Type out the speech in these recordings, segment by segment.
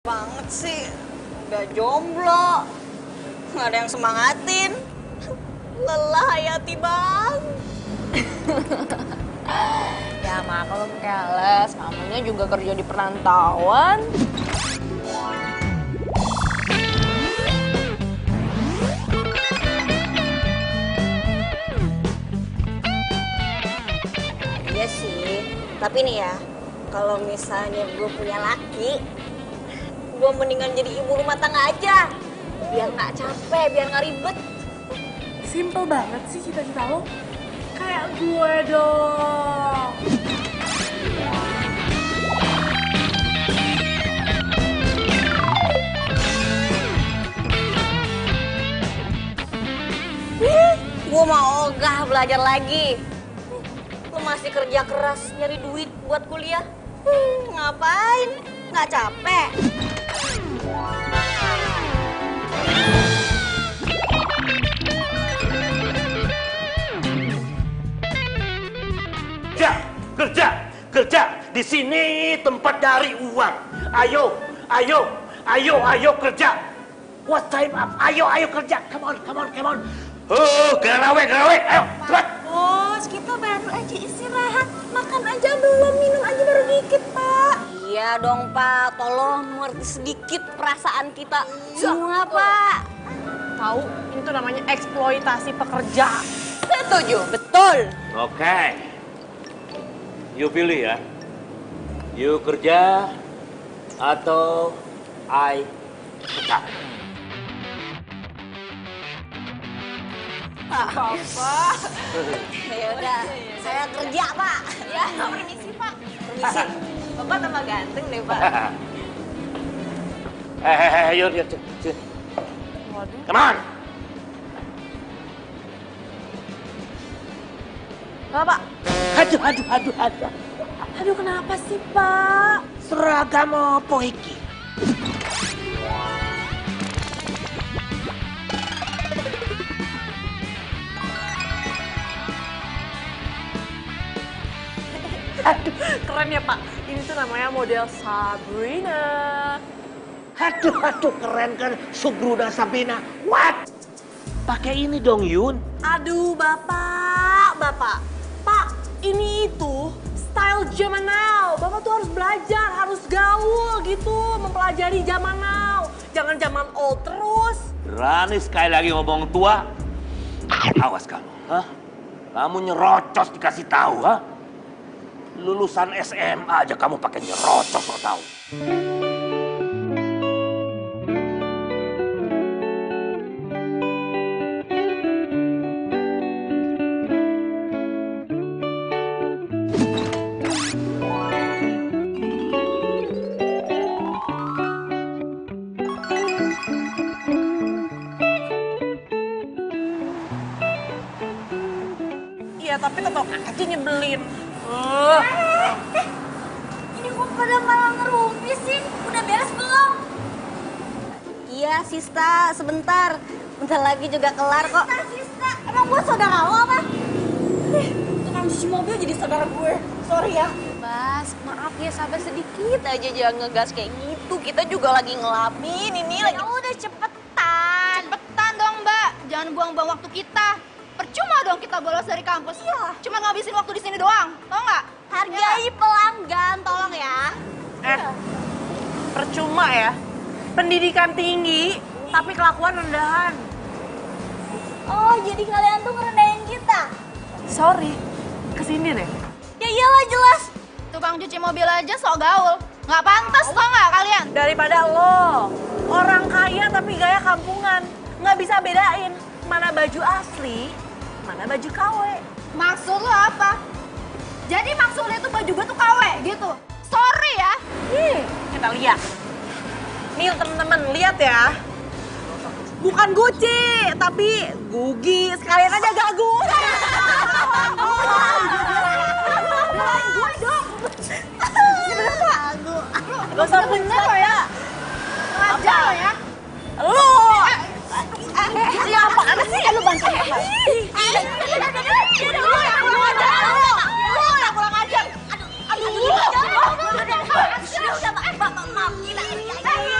Banget sih, udah jomblo, nggak ada yang semangatin. Lelah Hayati bang. Ya mak, kalau keles, mamanya juga kerja di perantauan. Iya sih, tapi nih ya, kalau misalnya gue punya laki, gue mendingan jadi ibu rumah tangga aja. Biar nggak capek, biar nggak ribet. Simple banget sih cita-cita lo. Kayak gue dong. Gue mau ogah belajar lagi. Lo masih kerja keras nyari duit buat kuliah. Ngapain? Nggak capek? Kerja. Di sini tempat cari uang. Ayo kerja. What time up? Ayo kerja. Come on. Oh, garawe. Ayo, cepat. Bos, kita baru aja istirahat. Makan aja belum, minum aja baru dikit, Pak. Iya dong Pak, tolong mengerti sedikit perasaan kita semua Pak. Tahu, itu namanya eksploitasi pekerja. Setuju, betul. Oke. You pilih ya. You kerja atau I kerja. Papa. Ya udah, saya kerja Pak. Ya, permisi Pak. Permisi. Bapak tambah ganteng deh Pak. Yuk. Waduh. Come on. Bapak. Aduh. Aduh, kenapa sih Pak? Seragam apa iki? Aduh, keren ya Pak. Ini tuh namanya model Sabrina. Aduh, keren kan Subruna Sabina. What? Pakai ini dong, Yun. Aduh, Bapak. Pak, ini itu style zaman now. Bapak tuh harus belajar, harus gaul gitu, mempelajari zaman now. Jangan zaman old terus. Berani sekali lagi ngomong tua. Awas kamu, hah? Kamu nyerocos dikasih tahu, hah? Lulusan SMA aja kamu pakai nyerocos, kok tahu? Iya, tapi tetap aja nyebelin. Ini kok pada malah ngerumpi sih? Udah beres belum? Iya, Sista, sebentar. Bentar lagi juga kelar kok. Sista, emang gue saudara lo apa? Tukang cuci mobil jadi saudara gue. Sorry ya. Bas, maaf ya, sabar sedikit aja, jangan ngegas kayak gitu. Kita juga lagi ngelamin ini lagi. Ya udah cepetan dong Mbak. Jangan buang-buang waktu kita. Percuma dong kita bolos dari kampus. Iya. Cuma ngabisin waktu di sini doang, tau nggak? Hargai pelanggan, tolong ya. Percuma ya. Pendidikan tinggi, tapi kelakuan rendahan. Oh, jadi kalian tuh ngerendahin kita? Sorry, kesini deh. Ya iyalah jelas. Tukang cuci mobil aja sok gaul. Nggak pantas tau nggak kalian? Daripada lo, orang kaya tapi gaya kampungan. Nggak bisa bedain mana baju asli, mana baju KW. Maksud lo apa? Jadi maksudnya tuh baju gue tuh KW gitu? Sorry ya. Kita lihat. Nih temen-temen, lihat ya. Bukan Gucci, tapi Gugi. Sekalian aja gagu. Gak usah bener lo ya. Aja lo ya. Lo. Ya apaan sih? Lu bantu ya. Lu yang kurang ajar. Aduh. udah, maaf. Kita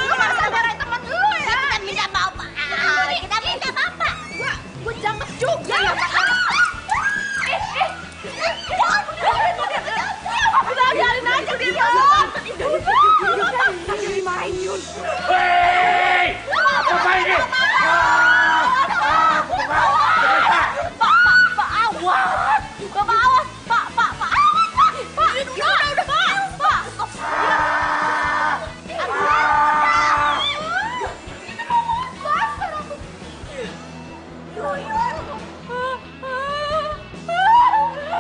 Lu masa marahin temen lu ya? minta maaf, Pak. Kita minta maaf, Pak. Gua jangkep juga ya, Pak. Udah biarin aja dia. Lagi dimarahin Yun. Hei! Apa ini? Pak, awas. Bapak awas. Pak, awas, Pak. Pak, udah. Pak.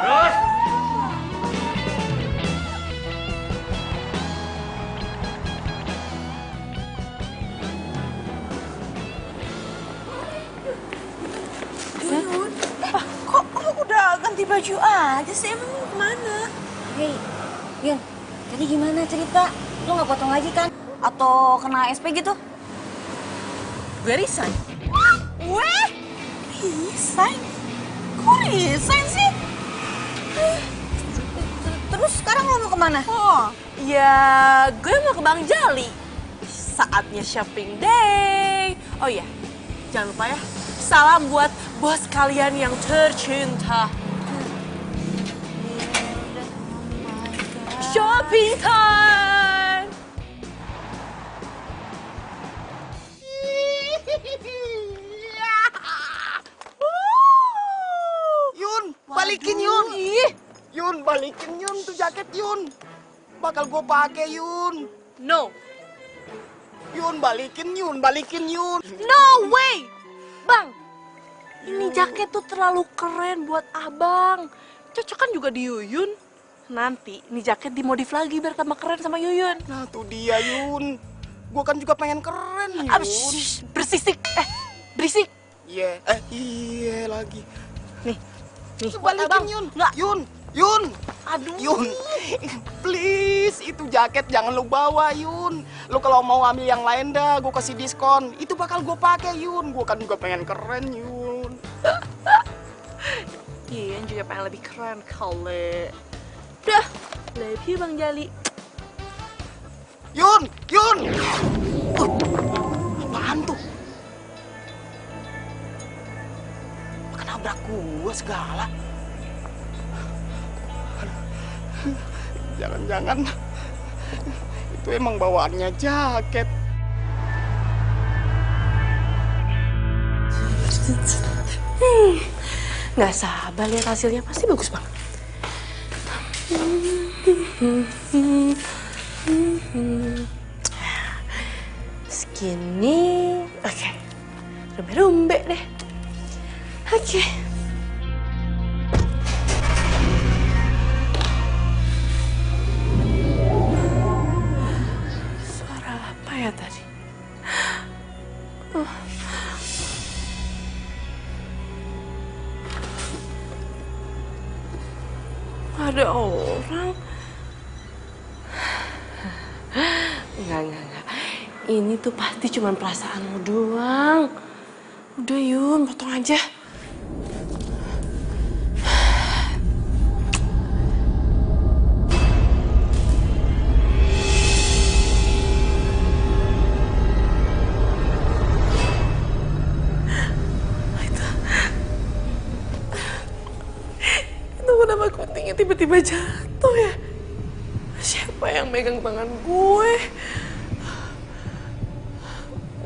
Terus? Kok lu udah ganti baju aja sih? Emang lu kemana? Hei, Yun, tadi gimana cerita? Lu nggak potong lagi kan? Atau kena SP gitu? Gue resign. Weh? Resign? Kok resign sih? Terus sekarang lu mau kemana? Oh, ya gue mau ke Bang Jali. Saatnya shopping day. Oh iya, jangan lupa ya. Salam buat bos kalian yang tercinta. Shopping time! Yun, balikin Yun. Yun, balikin Yun tuh jaket Yun. Bakal gue pakai Yun. No, Yun, balikin Yun, balikin Yun. no way! Bang, ini jaket tuh terlalu keren buat abang. Cocok kan juga di Yuyun. Nanti ini jaket dimodif lagi biar tambah keren sama Yuyun. Nah tuh dia Yun. Gue kan juga pengen keren Yun. Bersisik, berisik. Iya, iya lagi. Nih, Balikin abang. Yun. Nggak. Yun. Aduh. Yun, please itu jaket jangan lu bawa Yun. Lu kalau mau ambil yang lain dah, gue kasih diskon. Itu bakal gue pakai Yun. Gue kan juga pengen keren Yun. Iya, juga pengen lebih keren kali. Udah, love you Bang Jali. Yun. Apaan tuh? Nabrak gua segala. Jangan-jangan itu emang bawaannya jaket. Nggak sabar lihat hasilnya, pasti bagus banget. Segini, oke. Rumbe-rumbe deh. Oke. Suara apa ya tadi? Ada orang. Enggak. Ini tuh pasti cuma perasaanmu doang. Udah Yun, potong aja. Itu kenapa guntingnya tiba-tiba jatuh ya? Siapa yang megang tangan gue?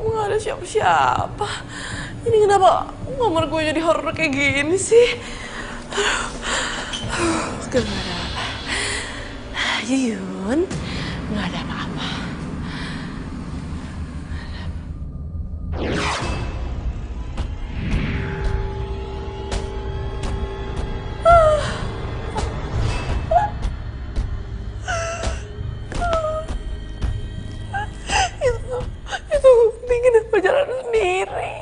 Nggak ada siapa-siapa. Ini kenapa kamar gue jadi horor kayak gini sih? Gak ada apa. Yuyun, nggak ada apa-apa. Itu gunting kenapa jalan sendiri?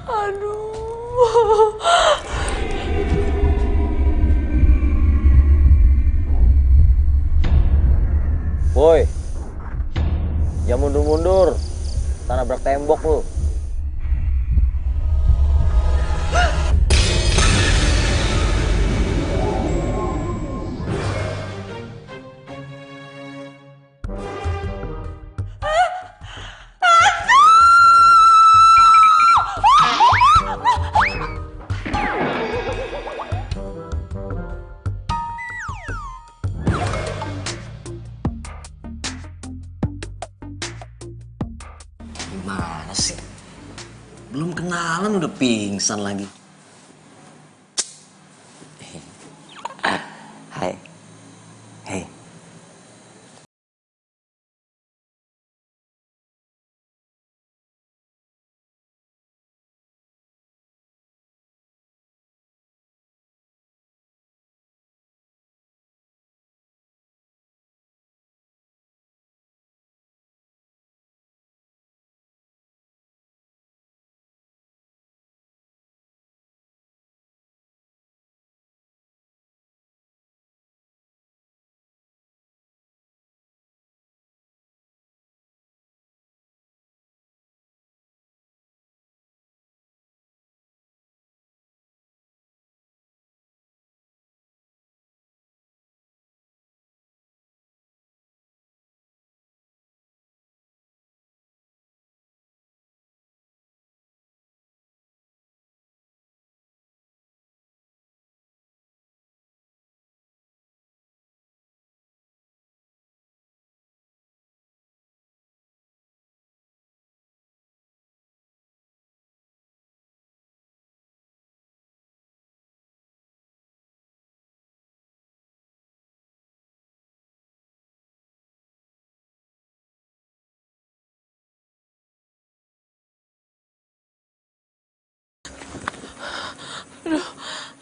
Aduh. Woi, jangan mundur-mundur, tak nabrak tembok lu. Gimana sih? Belum kenalan udah pingsan lagi. Hai. Hei.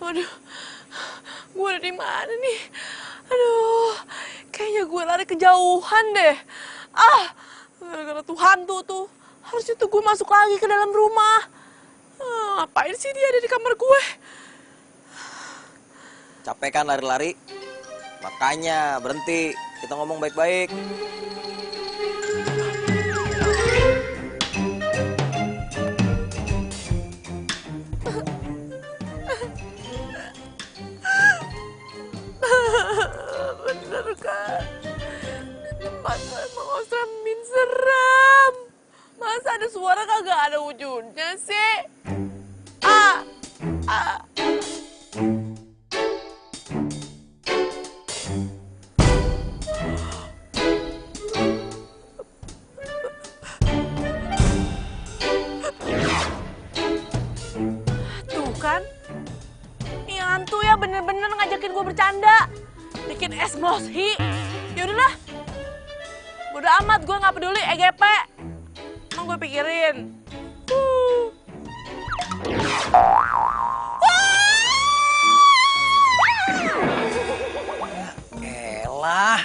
Aduh, gue ada di mana nih? Aduh, kayaknya gue lari kejauhan deh. Gara-gara tuh hantu tuh. Harusnya tuh gue masuk lagi ke dalam rumah. Ngapain sih dia ada di kamar gue? Capek kan lari-lari? Makanya berhenti. Kita ngomong baik-baik. Bener kan? Tempat gue emang Osramin seram. Masa ada suara kagak ada wujudnya sih? Tuh kan? Nih hantu ya bener-bener ngajakin gue bercanda. Bikin emosi. Yaudahlah. Bodo amat, gue gak peduli EGP. Emang gue pikirin. Elah.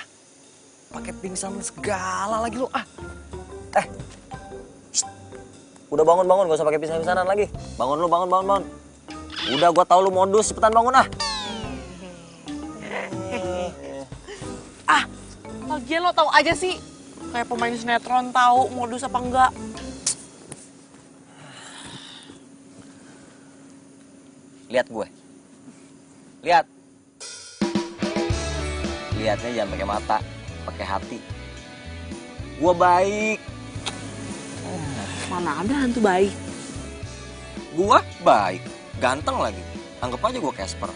Pakai pingsan segala lagi lu. Udah bangun, gak usah pakai pingsan-pingsanan lagi. Bangun lu, bangun. Udah gua tahu lu modus, cepetan bangun Lagian lo tahu aja sih. Kayak pemain sinetron tahu modus apa enggak. Lihat gue. Lihat. Lihatnya jangan pakai mata, pakai hati. Gua baik. Mana ada hantu baik. Gua baik. Ganteng lagi. Anggap aja gua Casper.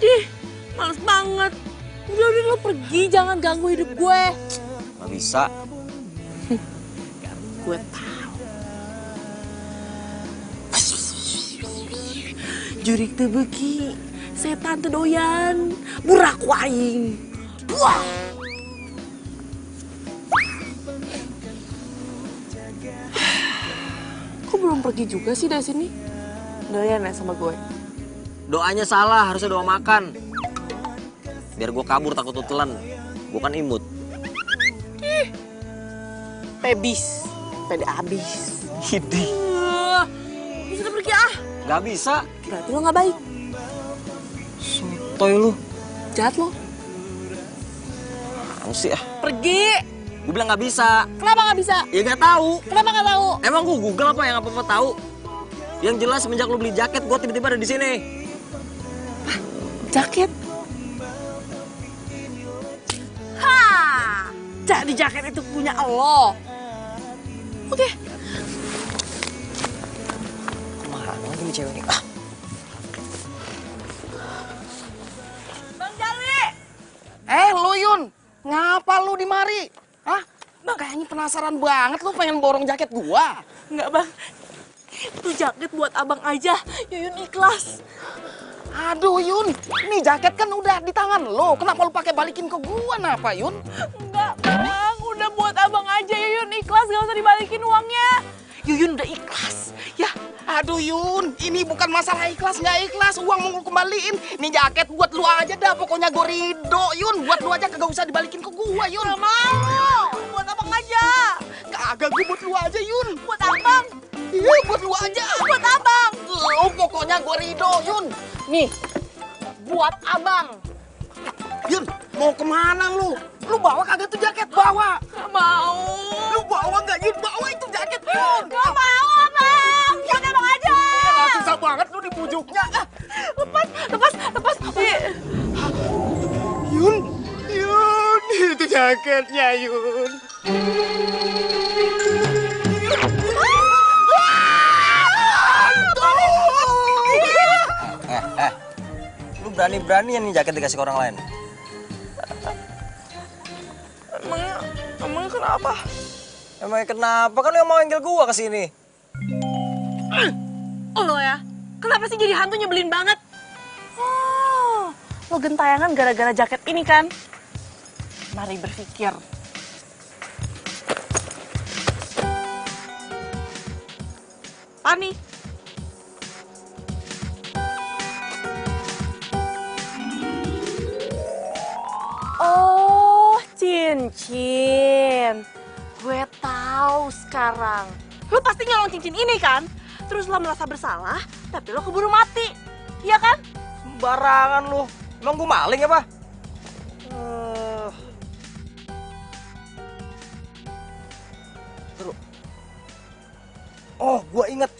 Ih, males banget. Udah lo pergi, jangan ganggu hidup gue. Nggak bisa. Gue tahu. Jurik teu beuki, setan teu doyan, burak waing. Wah. Kok belum pergi juga sih dari sini? Doyan ya sama gue? Doanya salah, harusnya doa makan. Biar gue kabur takut tutelan. Gue kan imut. Pebis, pede abis. Gede. Bisa pergi ah. Gak bisa. Berarti lo gak baik. Sotoy lu. Jahat lo. Apaan sih ah? Pergi. Gue bilang gak bisa. Kenapa gak bisa? Ya gak tahu. Kenapa gak tahu? Emang gue Google apa yang apa-apa tahu? Yang jelas semenjak lu beli jaket, gue tiba-tiba ada di sini. Jaket? Jadi jaket itu punya lo. Oke. Kemana lagi nih cewek ini? Bang Jawi. Lu Yun, ngapa lu di mari? Hah? Kayaknya penasaran banget lu pengen borong jaket gua. Enggak, Bang. Itu jaket buat abang aja. Yuyun ikhlas. Aduh Yun, ini jaket kan udah di tangan lo. Kenapa lu pakai balikin ke gua, napa Yun? Enggak, Bang. Udah buat abang aja. Yuyun ikhlas, gak usah dibalikin uangnya. Yuyun udah ikhlas. Ya. Aduh Yun, ini bukan masalah ikhlas nggak ikhlas, uang mau kembaliin. Ini jaket buat lu aja dah, pokoknya gue ridho Yun. Buat lu aja, kagak usah dibalikin ke gua Yun. Gak mau. Buat abang aja. Kagak, gue buat lu aja Yun. Buat abang. Iya, buat lu aja. Buat abang. Lu pokoknya gue ridho Yun. Nih, buat abang. Yun, mau kemana lu? Lu bawa kagak tuh jaket? Bawa. Gak mau. Lu bawa nggak Yun? Bawa itu jaket Yun. Gak mau, abang. Buat abang aja. Susah banget lu dibujuknya. Lepas. Yun, itu jaketnya Yun. Lu berani-beranian nih jaket dikasih ke orang lain. Emangnya kenapa? Emangnya kenapa? Kan lu yang mau manggil gua kesini. Oh lo ya, kenapa sih jadi hantu nyebelin banget? Oh, lo gentayangan gara-gara jaket ini kan? Mari berpikir. Pani. Oh, cincin. Gue tahu sekarang. Lo pasti nyolong cincin ini kan? Terus lo merasa bersalah, tapi lo keburu mati. Iya kan? Sembarangan lu. Emang gua maling apa? Terus. Oh, gua inget.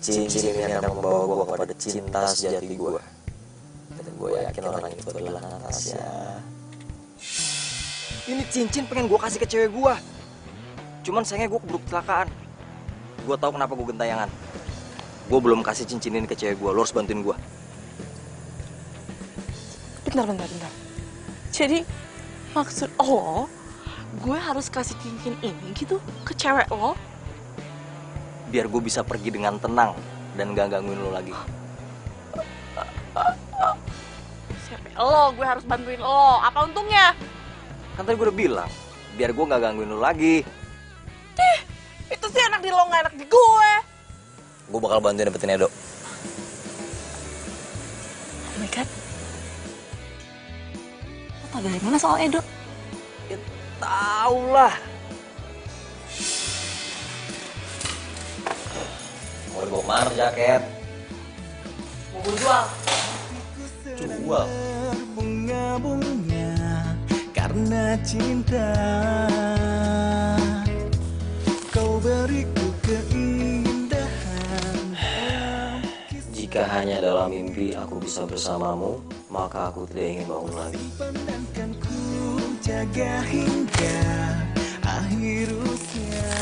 Cincin ini akan membawa gua kepada cinta sejati gua. Dan gue yakin orang itu adalah Natasha. Ini cincin pengen gue kasih ke cewek gue. Cuman sayangnya gue keburu kecelakaan. Gue tahu kenapa gue gentayangan. Gue belum kasih cincin ini ke cewek gue. Lo harus bantuin gue. Bentar. Jadi maksud lo, gue harus kasih cincin ini gitu ke cewek lo? Biar gue bisa pergi dengan tenang dan gak gangguin lo lagi. Lo, gue harus bantuin lo. Apa untungnya? Kan tadi gue udah bilang, biar gue gak gangguin lo lagi. Itu sih enak di lo, gak enak di gue. Gue bakal bantuin dapetin Edo. Oh my God. Lo tau dari mana soal Edo? Ya tau lah. Mau dibawa kemana jaket? Mau gue jual. Jual. Bunga-bunga karena cinta, kau beriku keindahan. Jika hanya dalam mimpi aku bisa bersamamu, maka aku tidak ingin bangun lagi. Pandangkan ku jaga hingga akhir usia.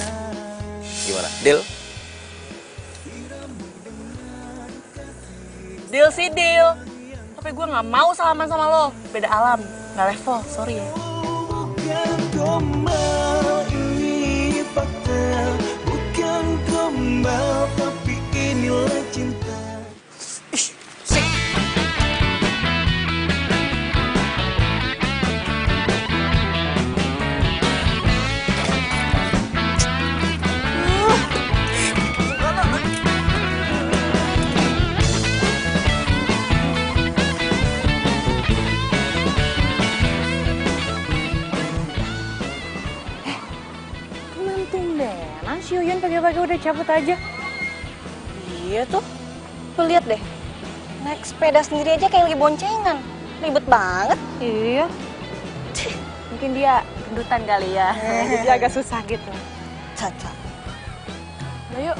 Gimana? Deal? Deal sih deal. Tapi gue gak mau salaman sama lo. Beda alam, gak level, sorry ya. Bukan gombal, ini fakta. Bukan gombal, tapi inilah cinta. Si Yuyun pagi-pagi udah cabut aja. Iya tuh. Tuh lihat deh. Naik sepeda sendiri aja kayak lagi boncengan. Ribet banget. Iya. Mungkin dia gendutan kali ya. Jadi agak susah gitu. Caca. Nah, yuk.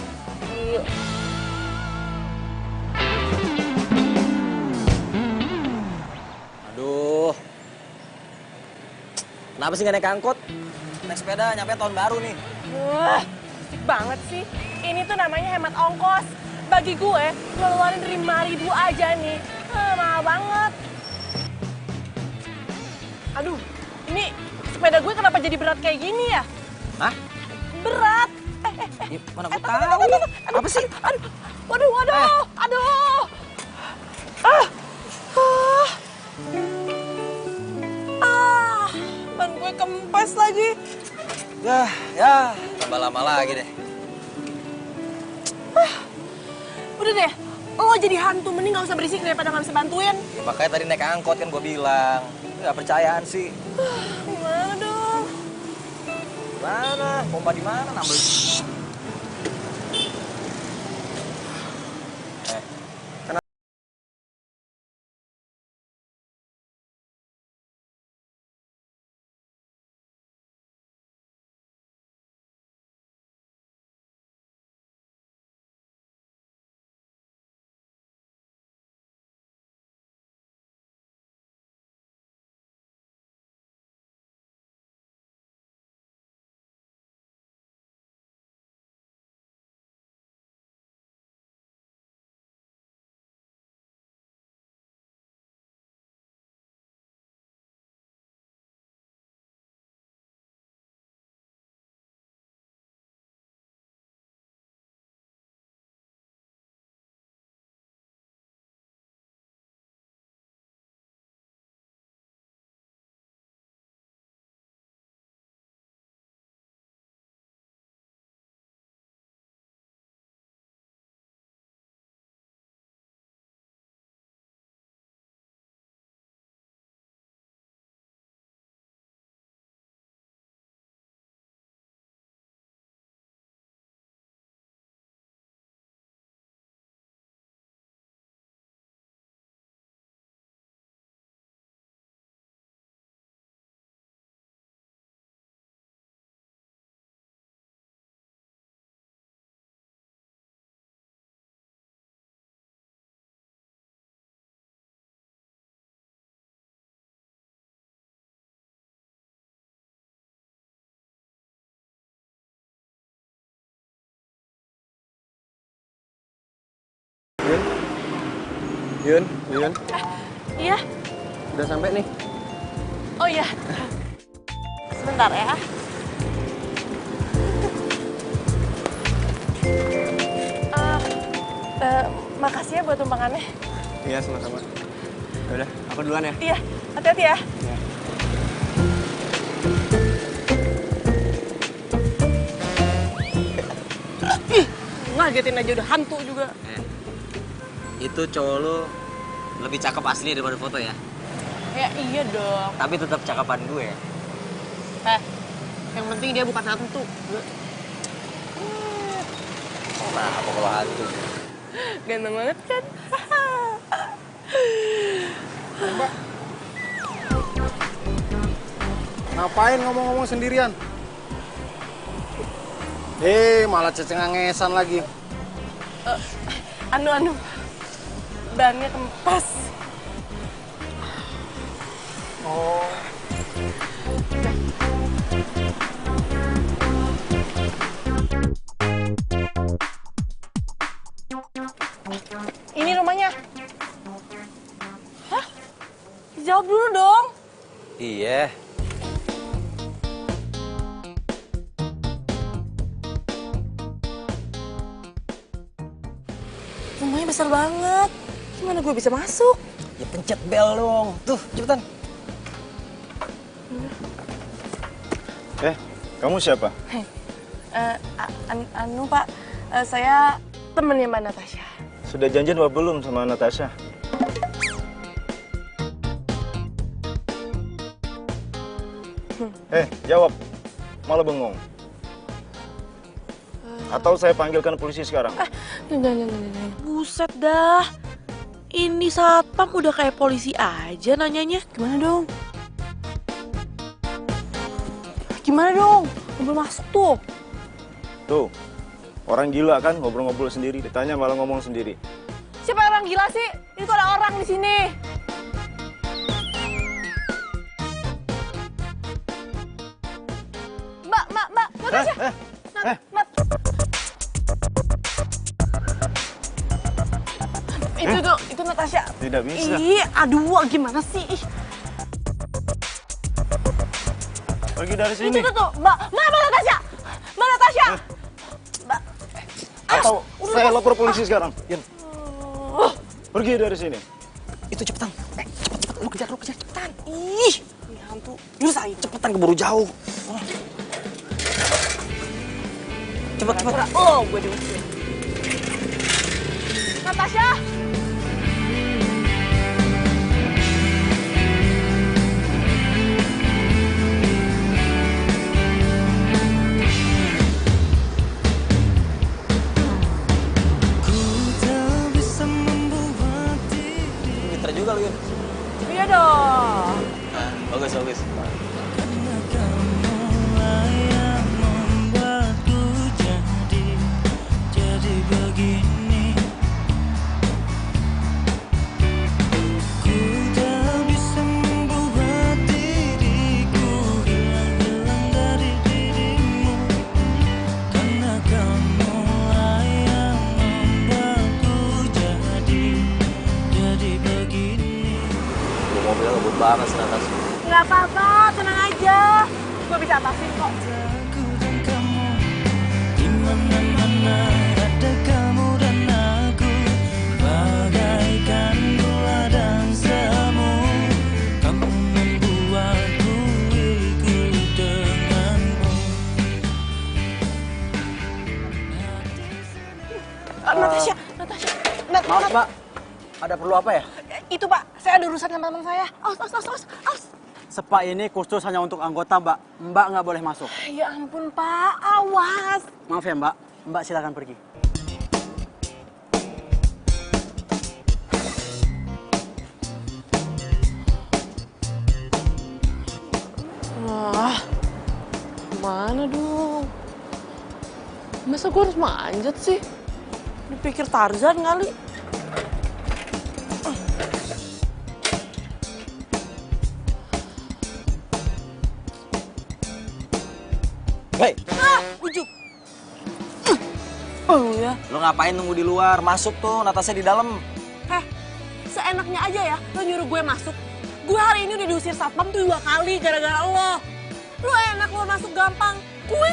Yuk. Aduh. Kenapa sih gak naik angkot? Naik sepeda nyampe tahun baru nih. Asik banget sih. Ini tuh namanya hemat ongkos. bagi gue, ngeluarin 5.000 aja nih, mahal banget. Aduh, ini sepeda gue kenapa jadi berat kayak gini ya? Hah? Berat. Ya, mana gue tahu? Apa sih? Waduh. Ban gue kempes lagi. Ya, tambah lama lagi deh. Udah deh, lo jadi hantu, mending gak usah berisik daripada gak bisa bantuin. Ya, makanya tadi naik angkot kan gue bilang. Gak percayaan sih. Gimana dong? Mana? Pompa di mana? Nambel. Yun. Iya? Udah sampai nih. Oh iya. Sebentar ya. Makasih ya buat tumpangannya. Iya, sama-sama. Udah, aku duluan ya. Iya, hati-hati ya. Iya. Ngagetin aja udah hantu juga. Itu cowok lu lebih cakep asli daripada foto ya. Ya iya dong. Tapi tetap cakapan gue. Yang penting dia bukan hantu. Nah, apa kalau hantu? Ganteng banget kan? Mbak. Ngapain ngomong-ngomong sendirian? Malah cecengangesan lagi. Anu, bannya kempes. Oh. Ini rumahnya. Hah? Jawab dulu dong. Iya. Rumahnya besar banget. Gimana gue bisa masuk? Ya pencet bel dong. Tuh, cepetan. Kamu siapa? Anu Pak, saya temennya Mbak Natasha. Sudah janjian apa belum sama Natasha? Jawab. Malah bengong. Atau saya panggilkan polisi sekarang? Jangan. Buset dah. Ini satpam udah kayak polisi aja nanyanya. Gimana dong? Mobil masuk tuh. Tuh, orang gila kan ngobrol-ngobrol sendiri, ditanya malah ngomong sendiri. Siapa orang gila sih? Itu ada orang di sini. Mbak, Natasha. Itu Natasha. Tidak bisa. Ih, aduh, gimana sih? Ih. Pergi dari sini. Itu tuh, Mbak Natasha. Mbak Natasha. Mbak. Atau saya lapor polisi sekarang. Yan. Pergi dari sini. Itu cepetan. Cepet. Lu kejar cepetan. Ih, ini hantu. Nyusahin. Cepetan keburu jauh. Cepet. Oh, gue diusir. Natasha. Pinter juga lu, Yun. Iya dong. Nah, bagus. Mobilnya ngebut banget sih, Natasha. Nggak apa-apa, tenang aja. Gue bisa atasin kok. Natasha. Maaf, Mbak. Ada perlu apa ya? Itu, Pak. Saya ada urusan sama teman saya. Aus. Spa ini khusus hanya untuk anggota, Mbak. Mbak nggak boleh masuk. Ya ampun, Pak. Awas. Maaf ya, Mbak. Mbak silakan pergi. Wah, mana dong? Masa gue harus manjat sih? Dipikir Tarzan kali. Hei, Ujuk. Oh ya. lu ngapain nunggu di luar? Masuk tuh, Natasha di dalam. Seenaknya aja ya, lo nyuruh gue masuk. Gue hari ini udah diusir satpam tuh 2 kali gara-gara lo. Lo enak lo masuk gampang. Gue.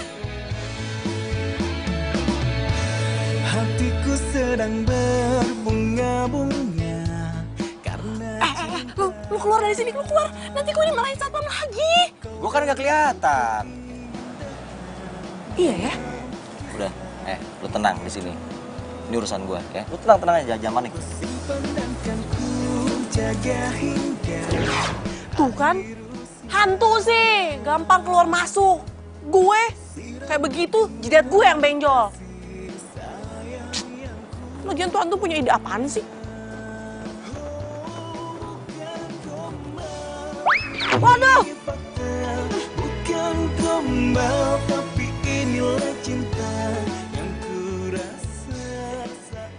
Hatiku sedang berbunga-bunga karena Lu keluar dari sini, lu keluar. Nanti gue dimarahin satpam lagi. Gua kan nggak kelihatan. Iya ya. Udah, lu tenang di sini. Ini urusan gua, ya. Lu tenang aja, zaman nih. Tuh kan, hantu sih, gampang keluar masuk. Gue kayak begitu, jidat gue yang benjol. Lagian tuh hantu punya ide apaan sih? Waduh! bukan gombal tapi inilah cinta yang ku rasa saat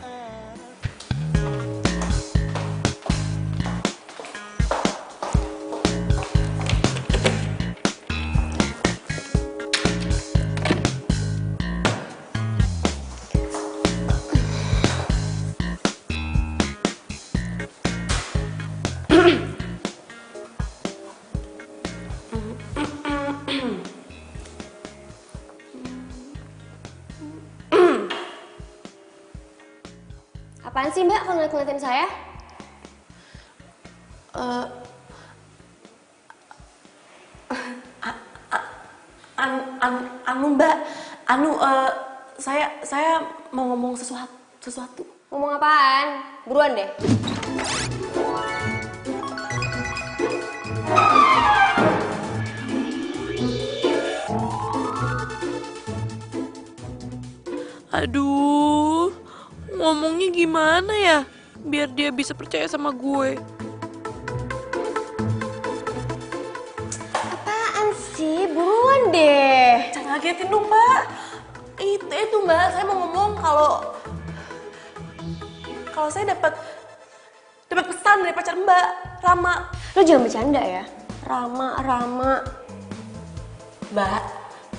Apaan sih Mbak kalau ngeliatin saya? Mbak, saya mau ngomong sesuatu. Ngomong apaan? Buruan deh. Aduh, ngomongnya gimana ya? Biar dia bisa percaya sama gue. Apaan sih? Buruan deh. Jangan ngagetin dong, Mbak. Itu Mbak, saya mau ngomong kalau saya dapat pesan dari pacar Mbak, Rama. Lo jangan bercanda ya. Rama. Mbak,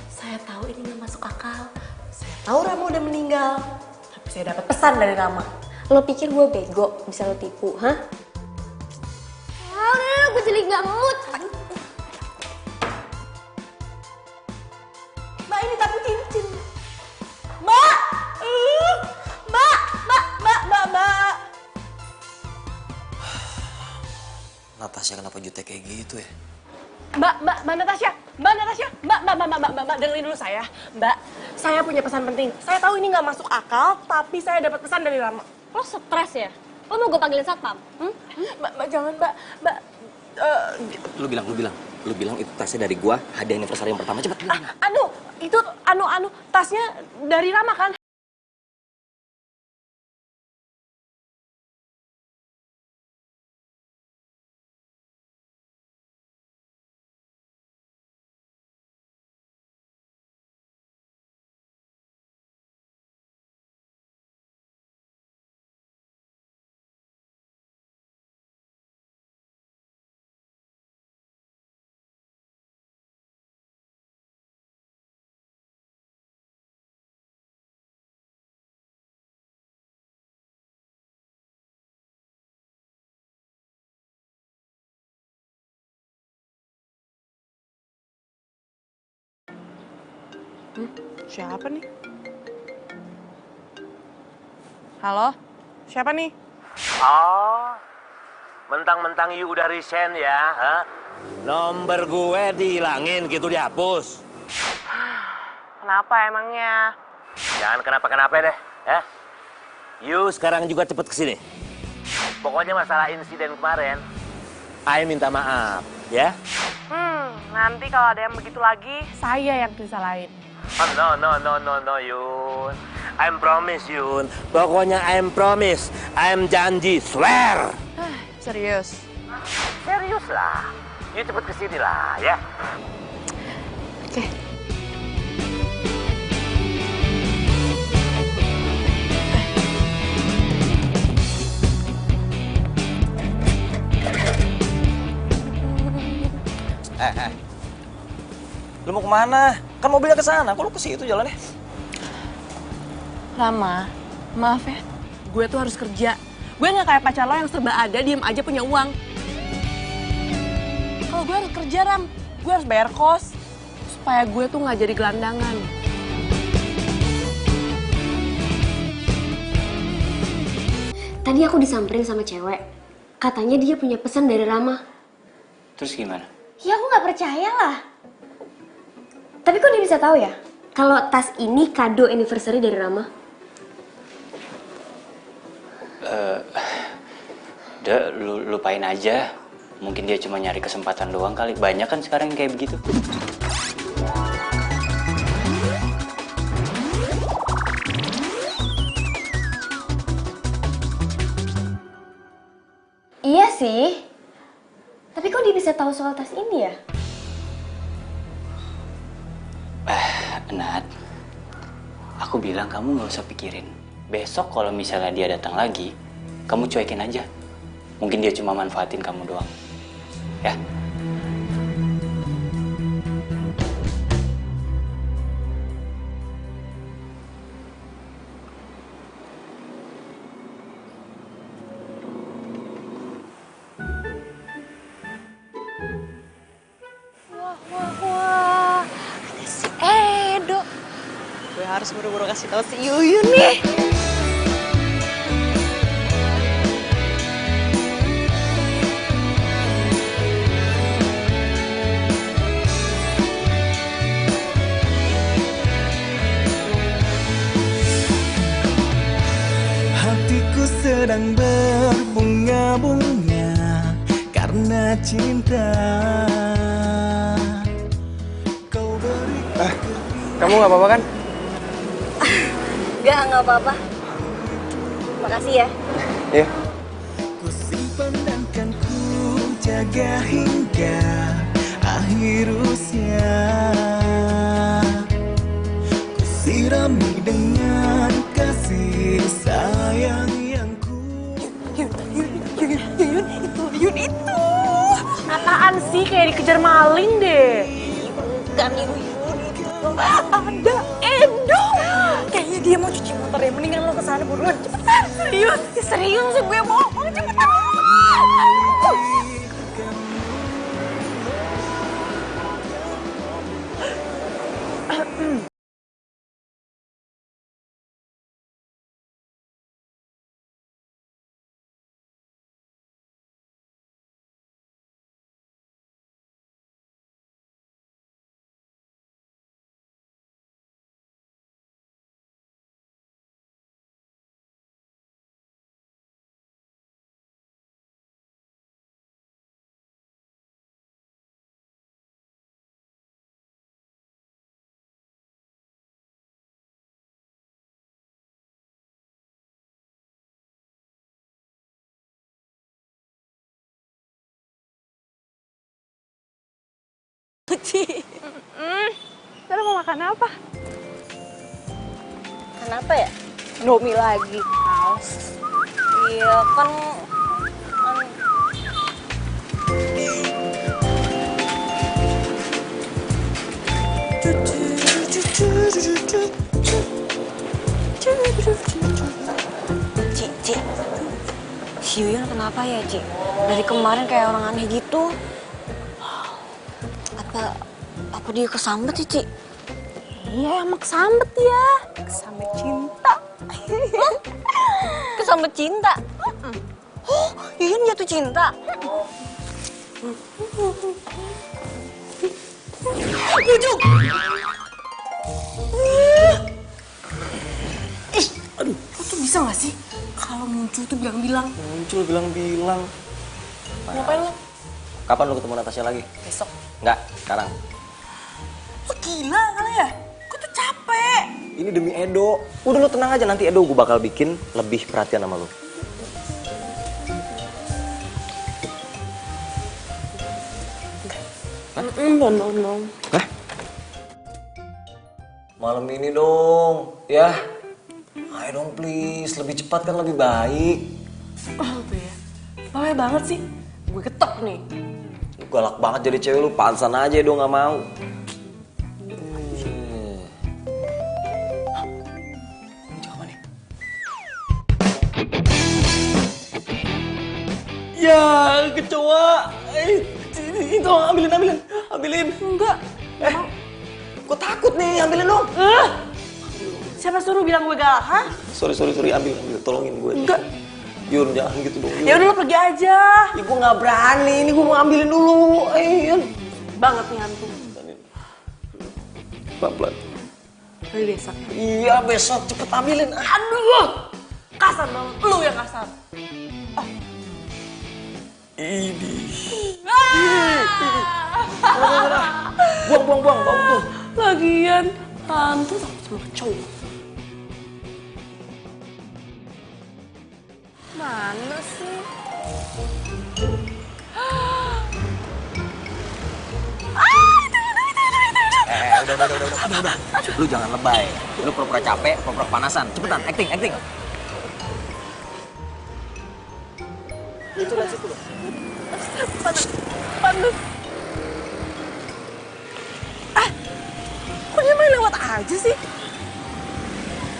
saya tahu ini nggak masuk akal. Saya tahu Rama udah meninggal, tapi saya dapat pesan dari Rama. Lo pikir gue bego bisa lo tipu, hah? Udah, gue jadi gak mood. Mbak, ini tapi cincin. Mbak! Mbak! Natasha kenapa jutek kayak gitu ya? Mbak Natasha, Mbak, dengerin dulu saya. Mbak, saya punya pesan penting. Saya tahu ini nggak masuk akal, tapi saya dapat pesan dari Rama. Lo stres ya? Lo mau gue panggilin satpam? Mbak, jangan, Mbak. Lu bilang itu tasnya dari gua, hadiah anniversary yang pertama, cepet bilang. Itu tasnya dari Rama kan? Siapa nih? Halo? Siapa nih? Oh, mentang-mentang you udah resign ya, ha? Nomor gue dihilangin gitu, dihapus. Kenapa emangnya? Jangan kenapa-kenapa deh, ya. You sekarang juga cepet kesini. Pokoknya masalah insiden kemarin, I minta maaf, ya. Nanti kalau ada yang begitu lagi, saya yang disalahin. Oh, no, Yun. I'm promise, Yun. Pokoknya I'm promise. I'm janji, swear. Serius? Serius lah. You cepet kesini lah, ya. Oke. Lu mau kemana? Kan mobilnya ke sana, kok lu ke situ jalannya? Rama, maaf ya. Gue tuh harus kerja. Gue nggak kayak pacar lo yang serba ada, diem aja punya uang. Kalau gue harus kerja, Ram. Gue harus bayar kos. Supaya gue tuh nggak jadi gelandangan. Tadi aku disamperin sama cewek. Katanya dia punya pesan dari Rama. Terus gimana? Ya aku nggak percaya lah. Tapi kok dia bisa tahu ya? Kalau tas ini kado anniversary dari Rama? Udah, lu lupain aja. Mungkin dia cuma nyari kesempatan doang kali. Banyak kan sekarang yang kayak begitu. Iya sih. Tapi kok dia bisa tahu soal tas ini ya? Nat, aku bilang kamu nggak usah pikirin. Besok kalau misalnya dia datang lagi, kamu cuekin aja. Mungkin dia cuma manfaatin kamu doang. Ya? Wah, ada si Edo. Gue harus buru-buru kasih tahu si Yuyun nih. Hatiku sedang berbunga-bunga karena cinta. Kamu nggak apa-apa kan? Nggak apa-apa. Makasih ya. Iya. Ku simpan dan kan ku jaga hingga akhir usia. Ku sirami dengan kasih sayang yang ku. Yun itu. Apaan sih, kayak dikejar maling deh. Bukan Yuyun. Ada Edo. Kayaknya dia mau mau cuci motor ya, mendingan lo kesana buruan, cepetan. Serius? Ya, serius sih gue bohong, cepetan. Ci. Terus mau makan apa? Kenapa ya? Domi lagi. Iya kan. Ci. Si Yuyun kenapa ya, Ci? Dari kemarin kayak orang aneh gitu. Apa dia kesambet sih, Ci? Iya, emang kesambet ya. Kesambet cinta. Kesambet cinta? Oh, Yuyun jatuh cinta? Bujuk! Aduh, lo tuh bisa gak sih? Kalau muncul tuh bilang-bilang. Muncul bilang-bilang. Ngapain lo? Kapan lu ketemu Natasha lagi? Besok. Enggak, sekarang. Lo gila kali ya? Gue tuh capek. Ini demi Edo. Udah lu tenang aja, nanti Edo gue bakal bikin lebih perhatian sama lu. No. Hah? Malam ini dong, ya. Ayo dong please, lebih cepat kan lebih baik. Oh tuh ya, bawel banget sih. Gue ketok nih. Lu galak banget jadi cewek lu, pansan aja Edo gak mau. Ya, kecoa. Itu ambilin. Enggak. Gue takut nih, ambilin dong. Siapa suruh bilang gue galak, ha? Sorry, ambil, tolongin gue. Enggak. Yun, jangan gitu dong. Yun. Ya udah lo pergi aja. Ya gue nggak berani, ini gue mau ambilin dulu. Yun. Banget nih hantu. Pelan-pelan. Hari besok. Iya, besok cepet ambilin. Aduh, kasar banget. Lu yang kasar. Ini. Buang tuh. Lagian hantu takut sama kecoa. Mana sih? Udah. Lu jangan lebay. Lu pura-pura capek, pura-pura panasan. Cepetan, acting. Itu dari situ loh. Panas. Kok dia main lewat aja sih?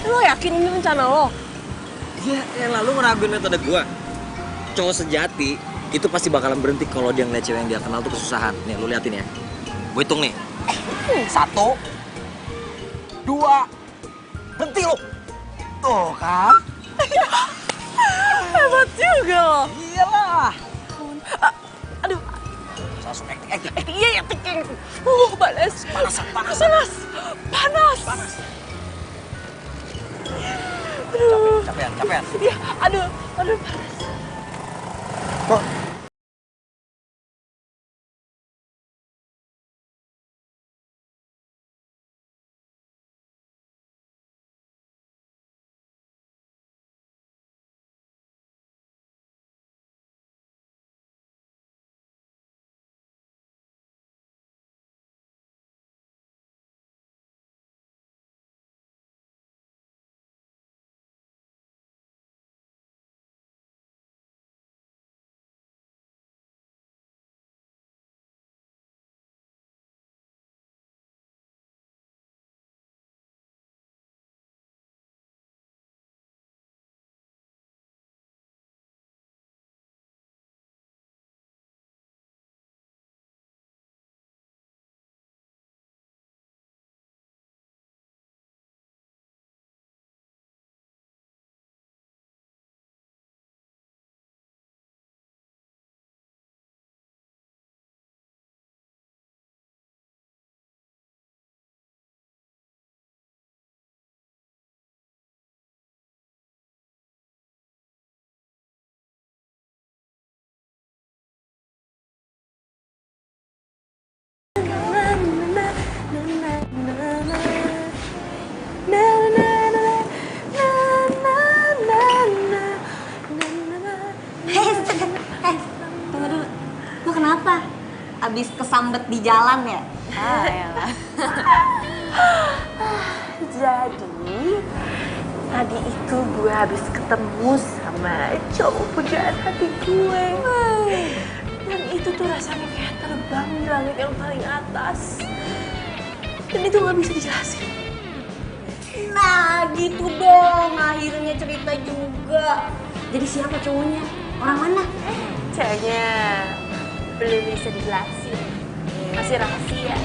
Lo yakin ini rencana lo? Iya, yang lalu ngeraguin metode gua. Cowok sejati itu pasti bakalan berhenti kalau dia ngeliat cewek yang dia kenal tuh kesusahan. Nih, lu liatin ya. Gue hitung nih. 1, 2, berhenti lo. Tuh kan? Hebat juga lo. Iyalah. Aduh. Langsung acting. Iya, acting. Panas. Capean. Iya, aduh, panas. Kok habis kesambet di jalan ya? Elah. Jadi, tadi itu gue habis ketemu sama cowok pujaan hati gue. Dan itu tuh rasanya kayak terbang di langit yang paling atas. Dan itu gak bisa dijelasin. Nah gitu dong, akhirnya cerita juga. Jadi siapa cowoknya? Orang mana? Cowoknya belum bisa dijelasin. Masih rahasia.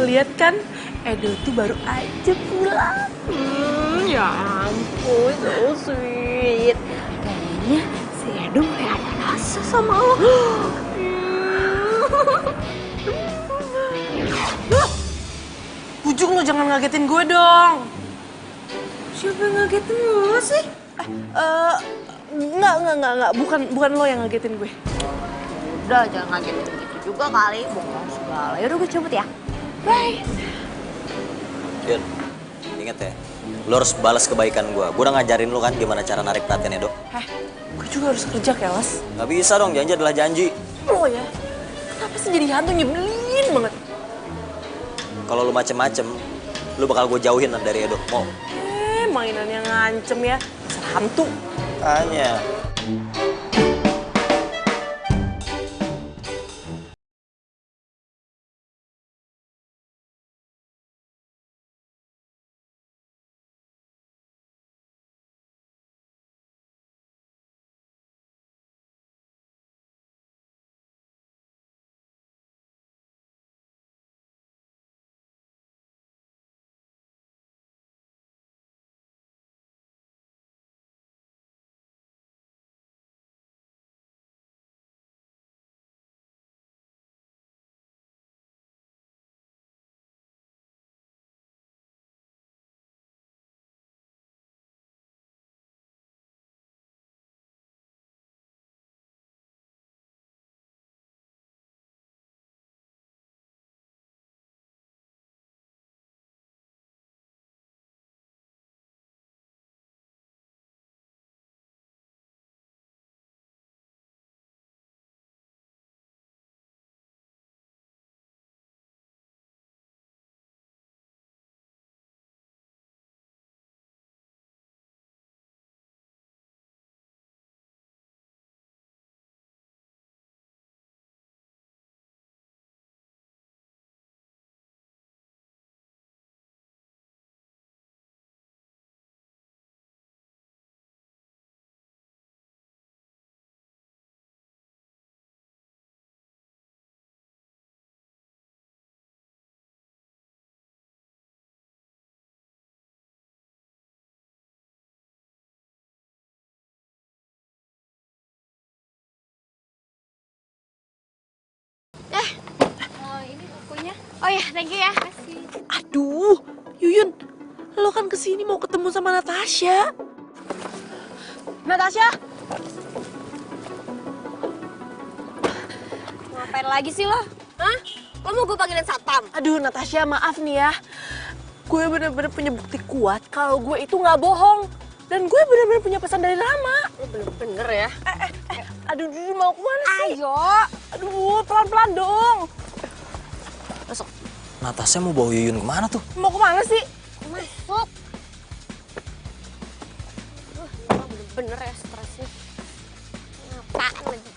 Lihat kan, Edo tuh baru aja pulang. Ya ampun, so sweet. Kayaknya si Edo kayak ada rasa sama lo. Ujung lo jangan ngagetin gue dong. Siapa yang ngagetin lo sih? Enggak. Bukan lo yang ngagetin gue. Udah, jangan ngagetin gitu juga kali. Bohong segala. Yaudah gue cabut ya. Bye. Yun, inget ya, lo harus balas kebaikan gue. Gue udah ngajarin lo kan gimana cara narik perhatian Edo. Gue juga harus kerja, Kelas. Gak bisa dong, janji adalah janji. Lo ya, kenapa sih jadi hantu nyebelin banget? Kalau lo macem-macem, lo bakal gue jauhin dari Edo. Mau? Mainannya ngancem ya, dasar hantu. Tanya. Ini bukunya. Oh ya, thank you ya. Makasih. Aduh, Yuyun, lo kan kesini mau ketemu sama Natasha. Natasha? Ngapain lagi sih lo? Hah? Lo mau gue panggilin satpam? Aduh, Natasha, maaf nih ya. Gue bener-bener punya bukti kuat kalau gue itu nggak bohong. Dan gue bener-bener punya pesan dari Rama. Lo bener-bener ya. Aduh, mau kemana sih? Ayo. Aduh, pelan-pelan dong. Masuk. Natasha mau bawa Yuyun kemana tuh? Mau kemana sih? Masuk. Bener-bener ya stresnya. Apaan lagi?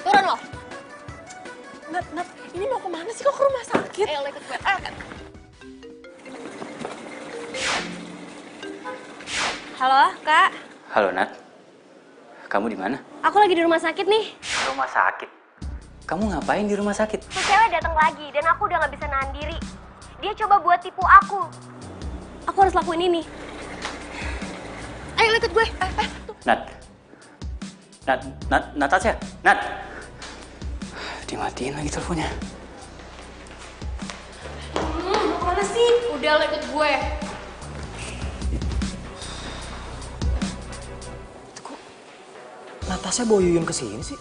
Turun lo. Nat, ini mau kemana sih? Kok ke rumah sakit? Ayo, lo ikut gue. Halo, Kak. Halo Nat, kamu di mana? Aku lagi di rumah sakit nih. Rumah sakit? Kamu ngapain di rumah sakit? Tuh cewek datang lagi dan aku udah nggak bisa nahan diri. Dia coba buat tipu aku. Aku harus lakuin ini. Ayo ikut gue. Natasha, Nat. Dimatiin lagi teleponnya. Mau kemana sih? Udah lo ikut gue. Natasha bawa Yuyun ke sini sih?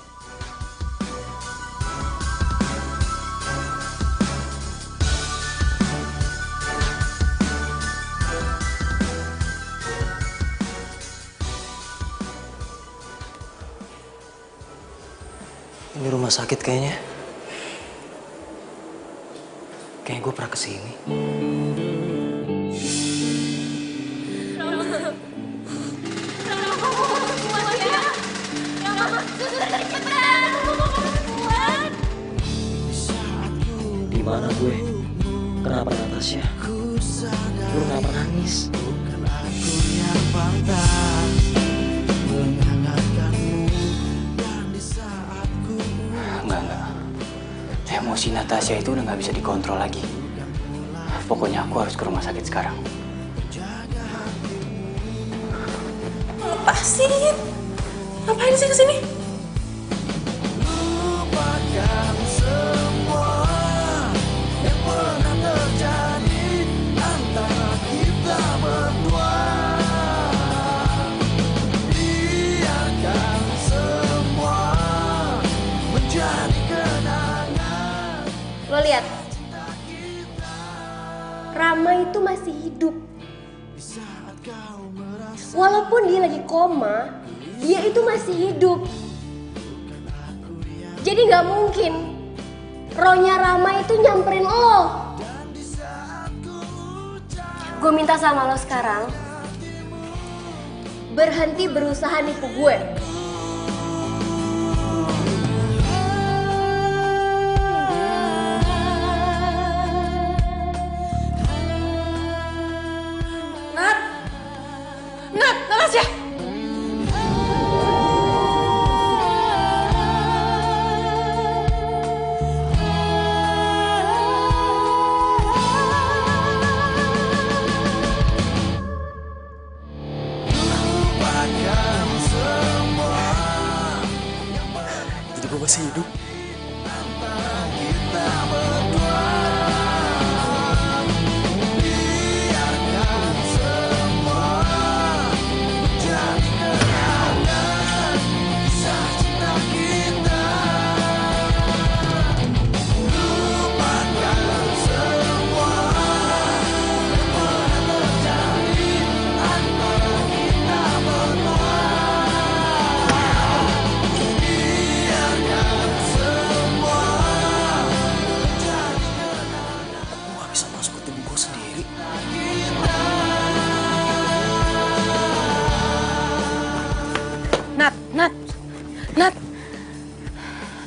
Ini rumah sakit kayaknya. Kayaknya gue pernah kesini. Di mana gue? Kenapa Natasha? Lu kenapa nangis? Enggak. Emosi Natasha itu udah nggak bisa dikontrol lagi. Pokoknya aku harus ke rumah sakit sekarang. Lepasin. Ngapain sih kesini? Lupakan semua yang pernah terjadi antara kita berdua. Biarkan semua menjadi kenangan. Lo lihat, Rama itu masih hidup. Walaupun dia lagi koma, dia itu masih hidup. Jadi nggak mungkin rohnya Rama itu nyamperin lo. Gue minta sama lo sekarang, berhenti berusaha nipu gue. Natasha! Jadi gue masih hidup.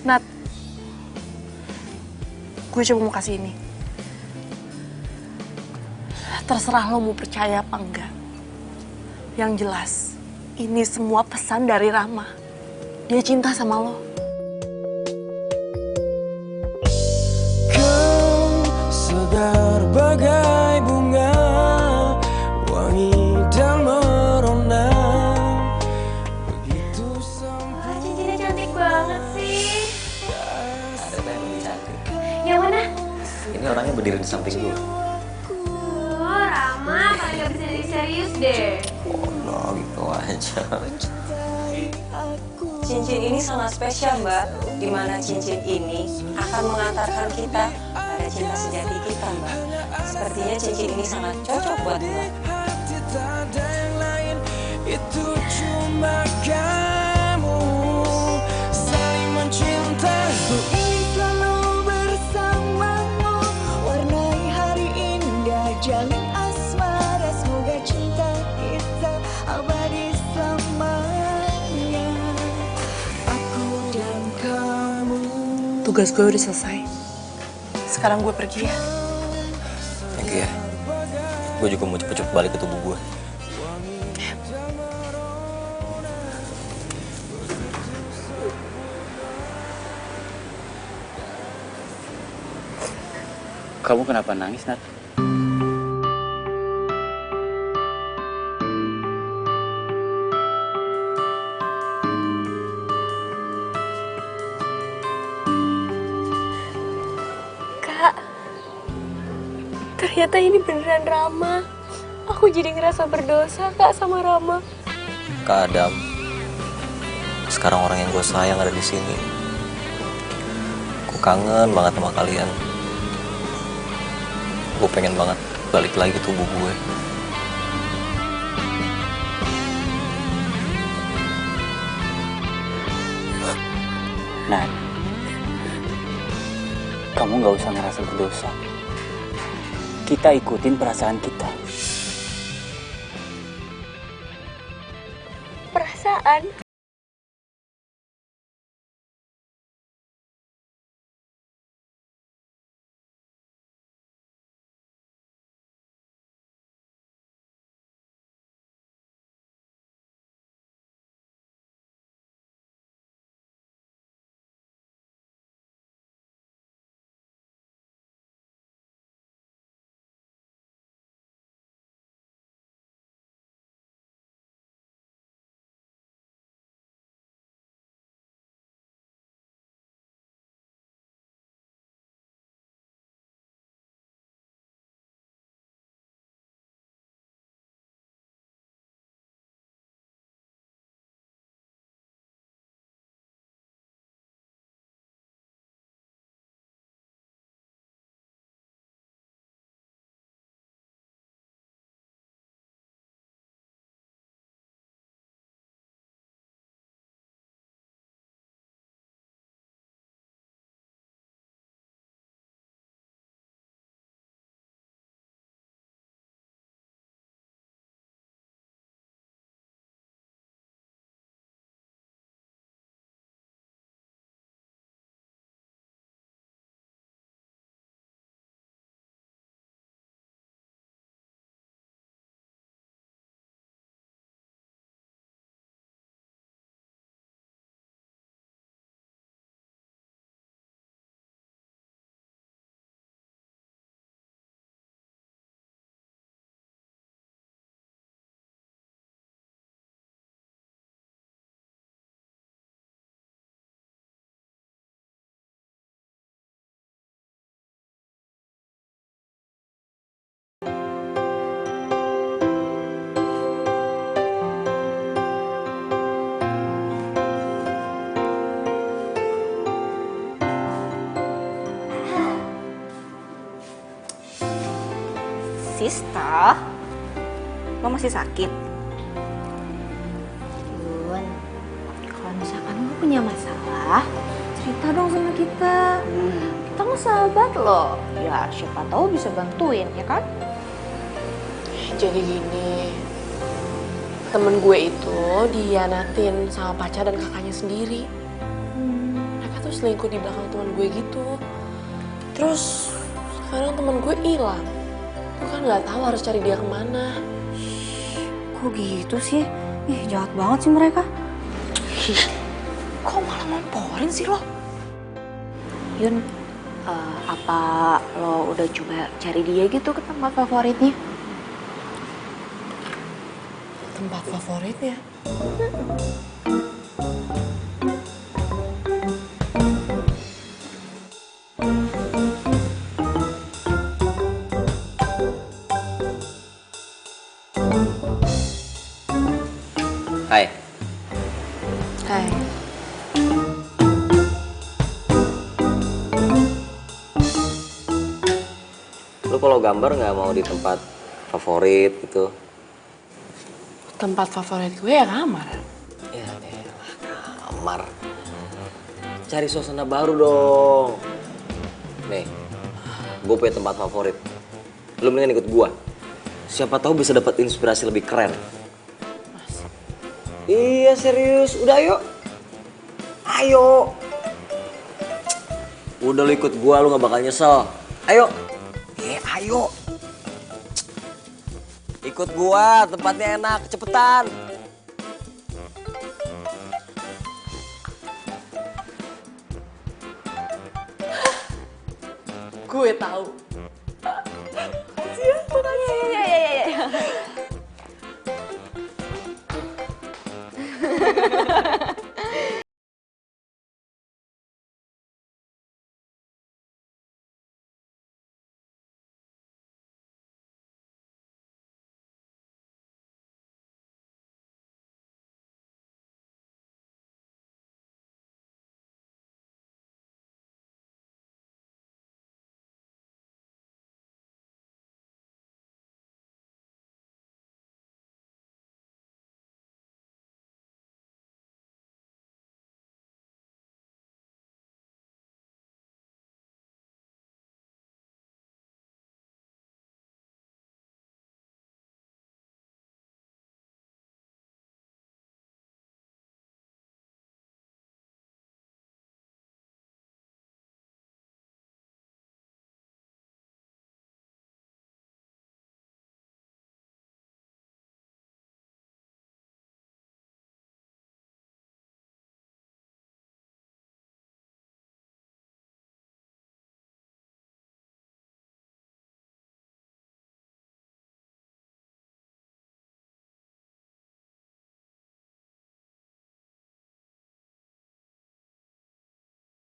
Nat, gue cuma mau kasih ini. Terserah lo mau percaya apa enggak. Yang jelas, ini semua pesan dari Rama. Dia cinta sama lo. Kau segar bagai bunga, wangi dan merona. Begitu sampai. Cincinnya cantik banget sih. Ada yang lebih cantik. Yang mana? Ini orangnya berdiri di samping gue. Rama, paling gak bisa jadi serius deh. Oh no, gitu aja. Cincin ini sangat spesial, Mbak. Di mana cincin ini akan mengantarkan kita pada cinta sejati kita, Mbak. Sepertinya cincin ini sangat cocok buat Mbak. Hati tak ada yang lain, itu cuma kamu. Saling mencintai. Ku ingin selalu bersamamu, warnai hari indah, jalin asmara, semoga cinta kita abadi selamanya. Aku dan kamu. Tugas gue udah selesai. Sekarang gue pergi ya. Thank you ya. Gue juga mau cepet-cepet balik ke tubuh gue. Kamu kenapa nangis, Nat? Kak, ternyata ini beneran Rama. Aku jadi ngerasa berdosa, Kak, sama Rama. Kak Adam, sekarang orang yang gue sayang ada di sini. Gue kangen banget sama kalian. Gue pengen banget balik lagi tubuh gue. Nat, kamu nggak usah ngerasa berdosa. Kita ikutin perasaan kita. Perasaan? Sista, lo masih sakit? Yun, kalau misalkan lo punya masalah, cerita dong sama kita. Kita mau sahabat loh. Ya, siapa tahu bisa bantuin, ya kan? Jadi gini, temen gue itu dihianatin sama pacar dan kakaknya sendiri. Mereka tuh selingkuh di belakang temen gue gitu. Terus sekarang temen gue hilang. Gue kan nggak tahu harus cari dia kemana. Kok gitu sih? Ih, jahat banget sih mereka. Kok malah ngomporin sih lo? Yun, apa lo udah coba cari dia gitu ke tempat favoritnya? Tempat favoritnya? Hai. Hai. Lu kalau gambar nggak mau di tempat favorit gitu? Tempat favorit gue ya kamar. Ya elah, kamar. Cari suasana baru dong. Nih, gue punya tempat favorit. Lu mendingan ikut gua. Siapa tahu bisa dapat inspirasi lebih keren. Iya serius, udah ayo. Ayo. Udah lu ikut gua, lu gak bakal nyesel. Ayo. Ayo. Ikut gua, tempatnya enak, cepetan. Gue tahu.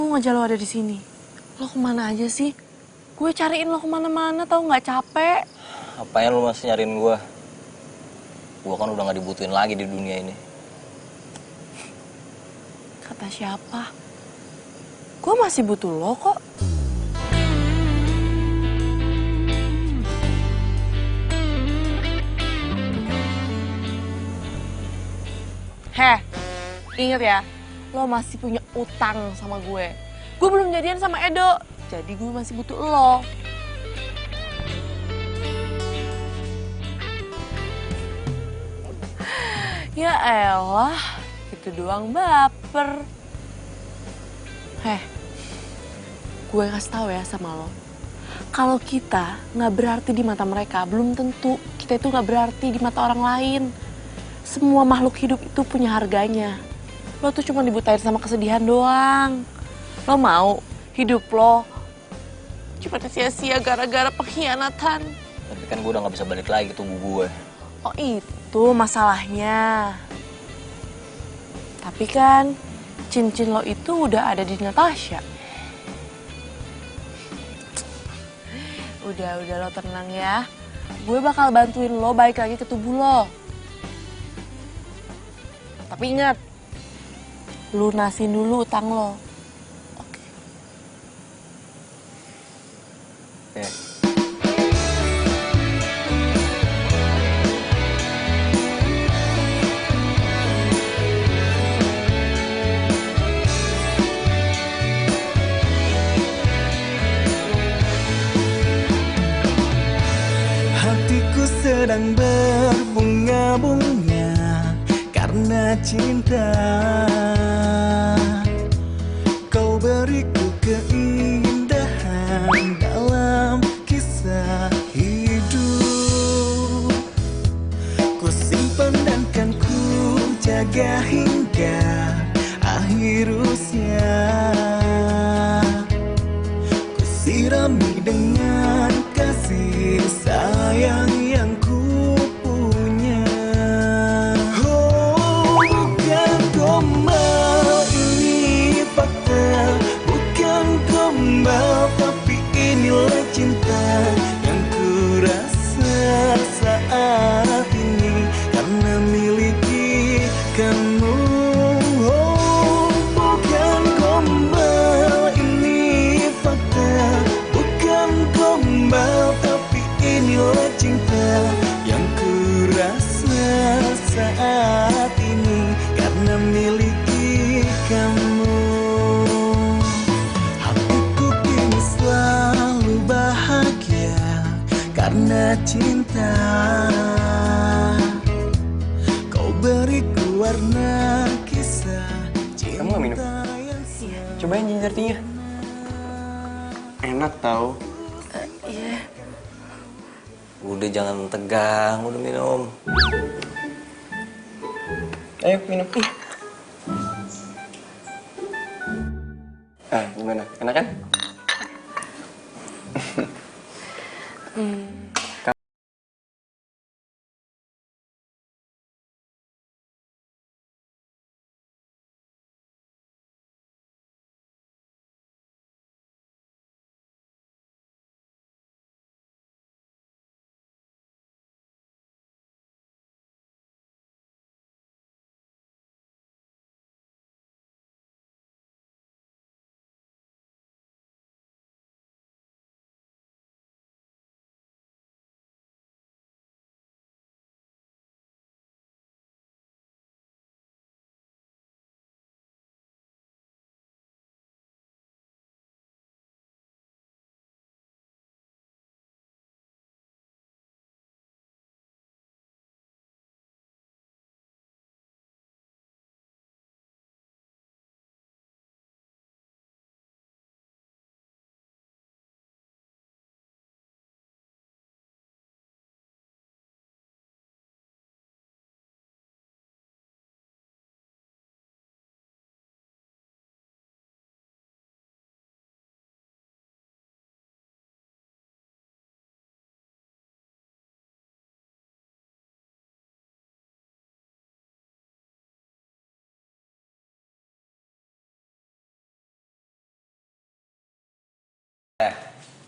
Untung aja lo ada di sini. Lo kemana aja sih? Gue cariin lo kemana-mana, tau nggak capek? Apanya lu masih nyariin gue? Gue kan udah gak dibutuhin lagi di dunia ini. Kata siapa? Gue masih butuh lo kok. Heh, inget ya, lo masih punya utang sama gue. Gue belum jadian sama Edo, jadi gue masih butuh lo. Ya elah, gitu doang baper. Heh, gue kasih tahu ya sama lo. Kalau kita nggak berarti di mata mereka, belum tentu kita itu nggak berarti di mata orang lain. Semua makhluk hidup itu punya harganya. Lo tuh cuma dibutain sama kesedihan doang. Lo mau hidup lo cuma sia-sia gara-gara pengkhianatan. Tapi kan gue udah gak bisa balik lagi tubuh gue. Oh itu masalahnya. Tapi kan cincin lo itu udah ada di Natasha. Udah lo tenang ya. Gue bakal bantuin lo balik lagi ke tubuh lo. Tapi ingat, lunasin dulu utang lo. Oke. Oke. Hatiku sedang berbunga-bunga karena cinta. Kau beriku keindahan dalam kisah hidup. Ku simpan dan kan ku jaga hingga akhir usia. Ku sirami dengan kasih sayang yang ku punya. Oh, bukan gombal, ini fakta. Bukan gombal, tapi inilah cinta yang ku rasa saat ini karena miliki kamu. Oh, bukan gombal, ini fakta. Bukan gombal, tapi inilah cinta yang ku rasa saat ini karena miliki kamu. Hatiku kini selalu bahagia karena cinta. Kau beriku warna kisah cinta. Kamu gak minum? Cobain ginger tea-nya. Enak tau. Iya. Udah jangan tegang, udah minum. Ayo minum. Ah, gimana? Enak kan?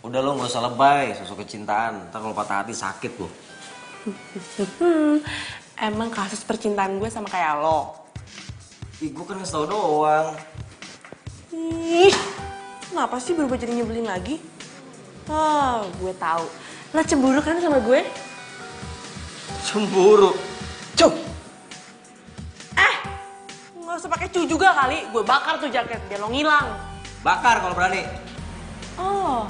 Udah lo gak usah lebay, sosok kecintaan. Ntar kalau patah hati sakit lo. Emang kasus percintaan gue sama kayak lo? Ih, gue kan ngasih tau doang. Ih, kenapa sih berubah jadi nyebelin lagi? Oh, gue tahu. Lo cemburu kan sama gue? Cemburu? Cuk! Nggak usah pakai cu juga kali. Gue bakar tuh jaket biar lo ngilang. Bakar kalau berani. Oh,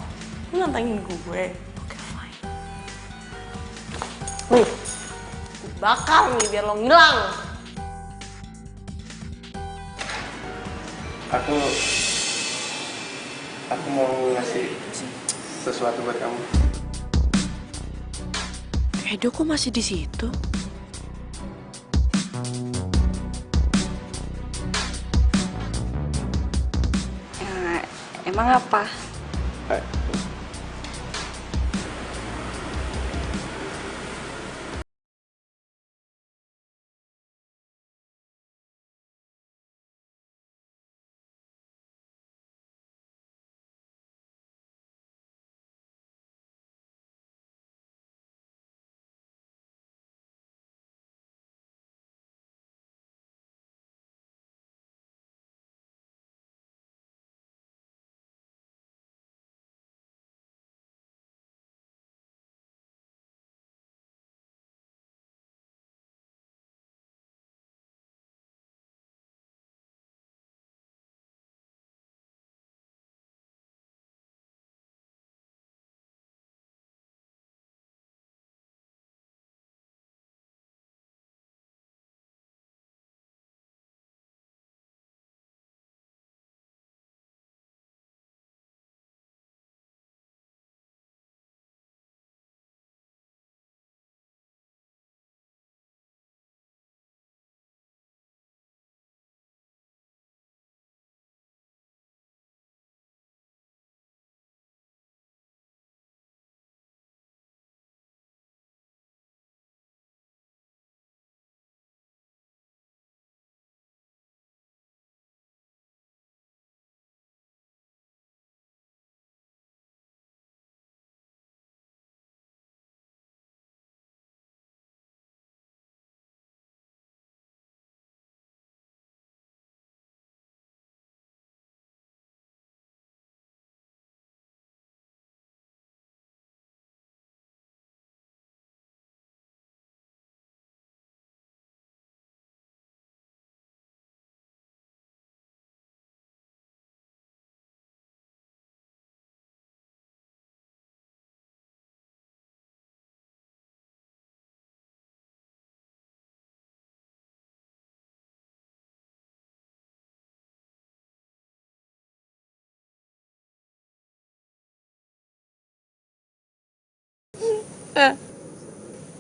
lu nantangin gue. Oke, fine. Nih, gue bakar nih biar lo ngilang. Aku mau ngasih sesuatu buat kamu. Edo kok masih di situ? Emang apa?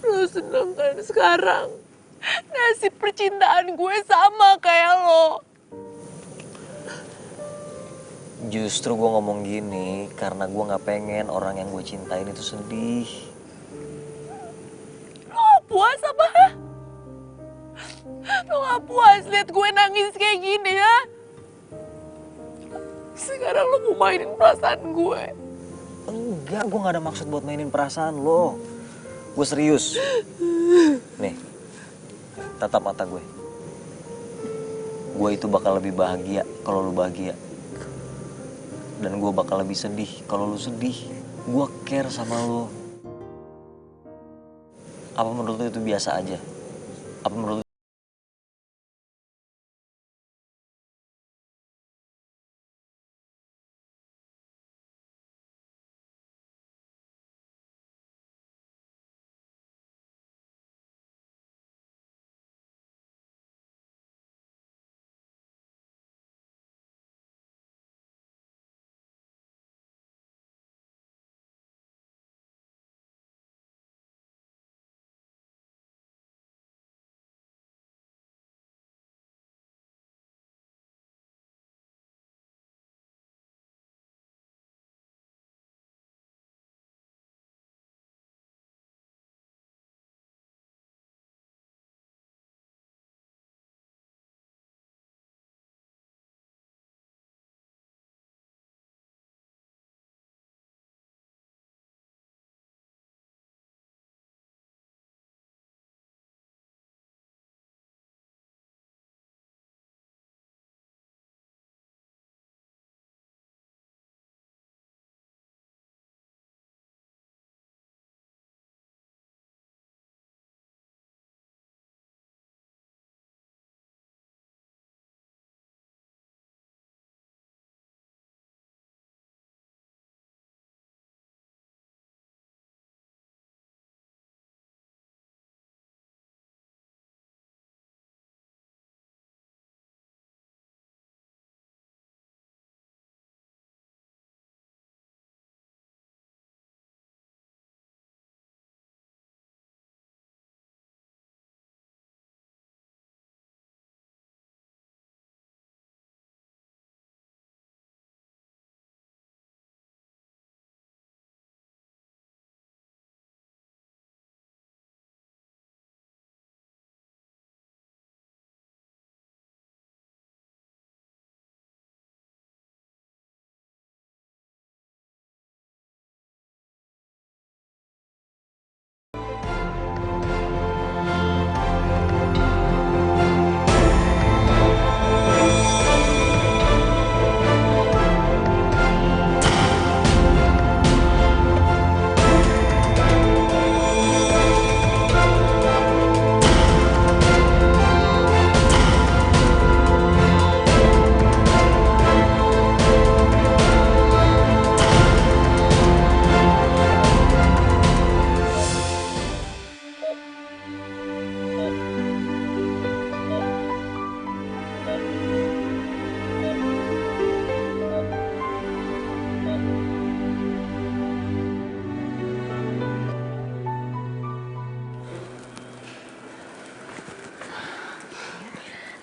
Lo seneng kan sekarang? Nasib percintaan gue sama kayak lo. Justru gue ngomong gini karena gue gak pengen orang yang gue cintain itu sedih. Lo gak puas apa? Lo gak puas liat gue nangis kayak gini ya? Sekarang lo mau mainin perasaan gue. Enggak, gue gak ada maksud buat mainin perasaan lo. Gue serius. Nih, tatap mata gue. Gue itu bakal lebih bahagia kalau lo bahagia. Dan gue bakal lebih sedih kalau lo sedih. Gue care sama lo. Apa menurut lo itu biasa aja? Apa menurut lo?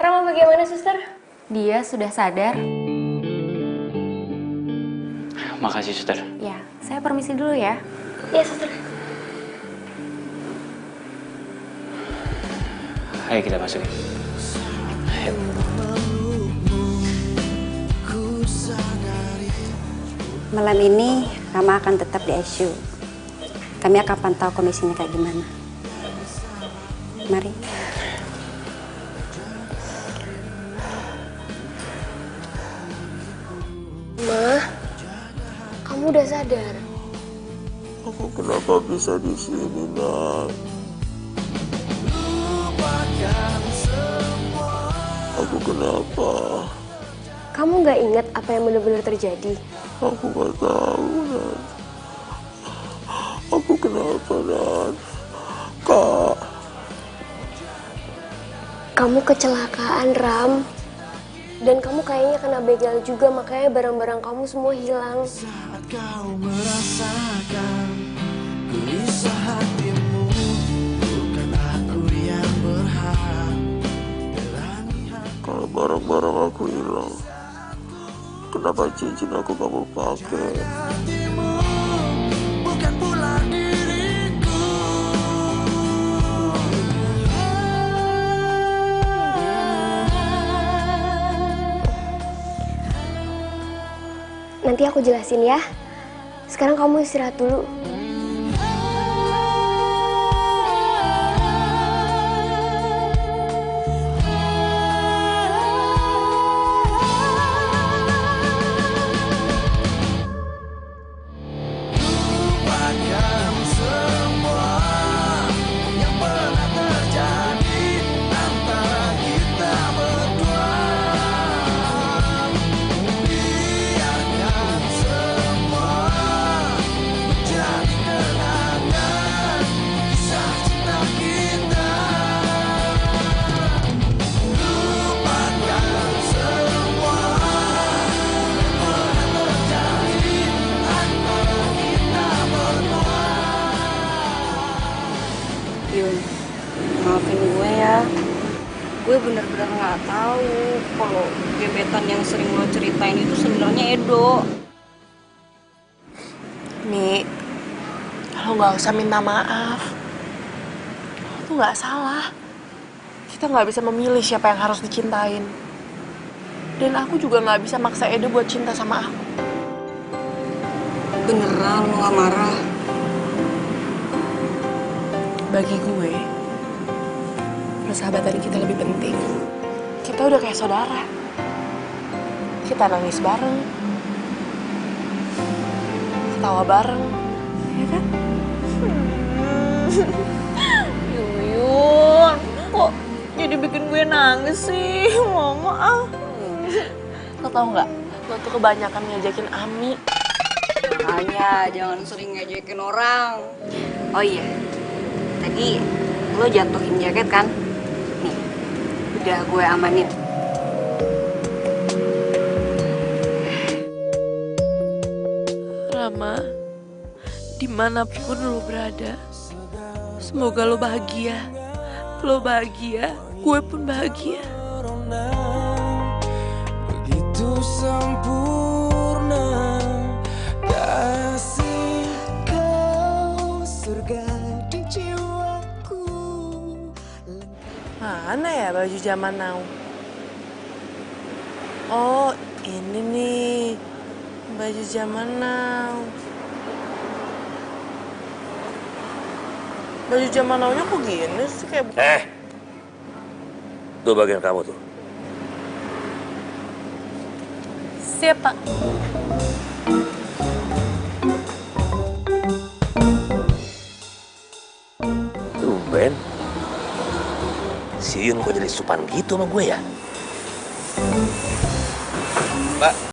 Rama bagaimana, suster? Dia sudah sadar. Makasih, suster. Ya, saya permisi dulu ya. Iya, suster. Ayo kita masuk. Ayo. Malam ini Rama akan tetap di ICU. Kami akan pantau kondisinya kayak gimana. Mari. Ma, kamu udah sadar? Aku kenapa bisa di sini, Nak? Aku kenapa? Kamu nggak ingat apa yang benar-benar terjadi? Aku nggak tahu, Nak. Aku kenapa, Nak? Kak. Kamu kecelakaan, Ram. Dan kamu kayaknya kena begal juga, makanya barang-barang kamu semua hilang. Saat kau merasakan gelisah hatimu, bukan aku yang berhak. Kalau barang-barang aku hilang, kenapa cincin aku gak mau pakai? Bukan pula diriku. Nanti aku jelasin ya. Sekarang kamu istirahat dulu. Lupakan semua yang pernah terjadi antara kita berdua. Biarkan semua menjadi kenangan kisah cinta kita. Lupakan semua yang pernah terjadi antara kita berdua. Yun, maafin gue ya. Gue bener-bener nggak tahu kalau gebetan yang sering lo ceritain itu sebenarnya Edo. Mi, lo nggak usah minta maaf. Lo tuh nggak salah. Kita nggak bisa memilih siapa yang harus dicintain. Dan aku juga nggak bisa maksa Edo buat cinta sama aku. Beneran lo nggak marah? Bagi gue, persahabatan kita lebih penting. Kita udah kayak saudara. Kita nangis bareng, ketawa bareng, ya kan? Yuyun, kok jadi bikin gue nangis sih, Mama? Lo tau nggak? Lo tuh kebanyakan ngajakin Ami. Makanya jangan sering ngejekin orang. Oh iya, tadi lo jatuhin jaket kan? Nih, udah gue amanin. Rama, dimanapun lo berada, semoga lo bahagia. Lo bahagia, gue pun bahagia. Begitu sempurna kasih kau, surga di jiwaku. Mana ya baju zaman now? Oh, ini nih. Baju zaman now. Baju zaman now-nya kok gini sih kayak... Tuh bagian kamu tuh. Siap, Pak. Tumben. Si Yun kok jadi supan gitu sama gue ya? Mbak.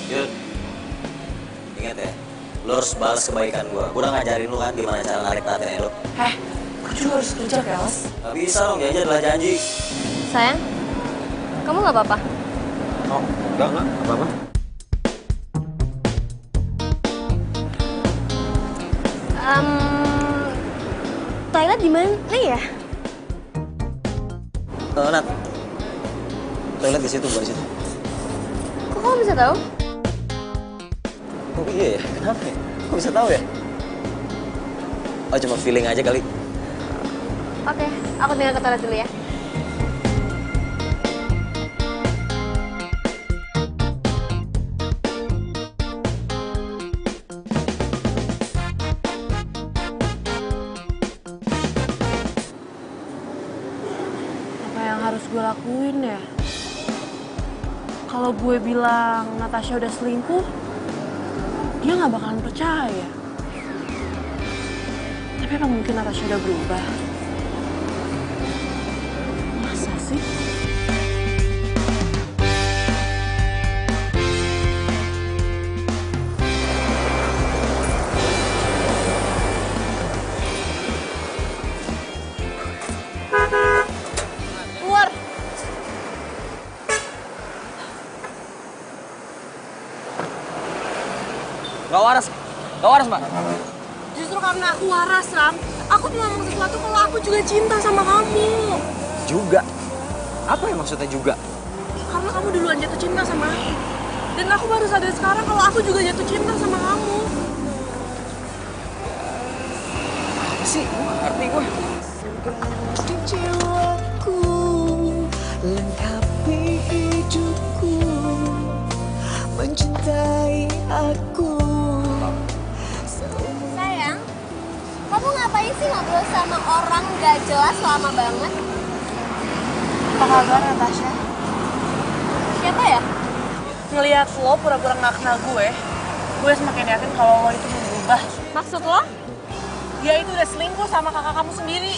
Yun, ingat ya, lo harus balas kebaikan gue. Gue udah ngajarin lo kan gimana cara narik perhatian Edo. Gue juga harus kerja, Kels. Gak bisa dong, janji adalah janji. Sayang, kamu nggak apa-apa? Oh, enggak apa-apa. Toilet di mana ya? Nat, toilet di situ, di situ. Kok kamu bisa tahu? Oh iya ya, kenapa ya? Kok bisa tahu ya? Oh cuma feeling aja kali. Oke, aku tinggal ke toilet dulu ya. Apa yang harus gue lakuin ya? Kalau gue bilang Natasha udah selingkuh, dia nggak bakalan percaya. Tapi apa mungkin Natasha udah berubah? Masa sih? Keluar! Gak waras, Mbak. Justru karena aku waras, Ram. Aku tuh ngomong sesuatu kalau aku juga cinta sama kamu. Juga? Apa yang maksudnya juga? Karena kamu duluan jatuh cinta sama aku. Dan aku baru sadar sekarang kalau aku juga jatuh cinta sama kamu. Apa sih? Ngerti gue. Di jiwaku, lengkapi hidupku, mencintai aku. Sayang, kamu ngapain sih ngobrol sama orang gak jelas lama banget? Apa kabar, Natasha? Siapa ya? Ngeliat lo pura-pura gak kenal gue semakin yakin kalau lo itu berubah. Maksud lo? Dia itu udah selingkuh sama kakak kamu sendiri.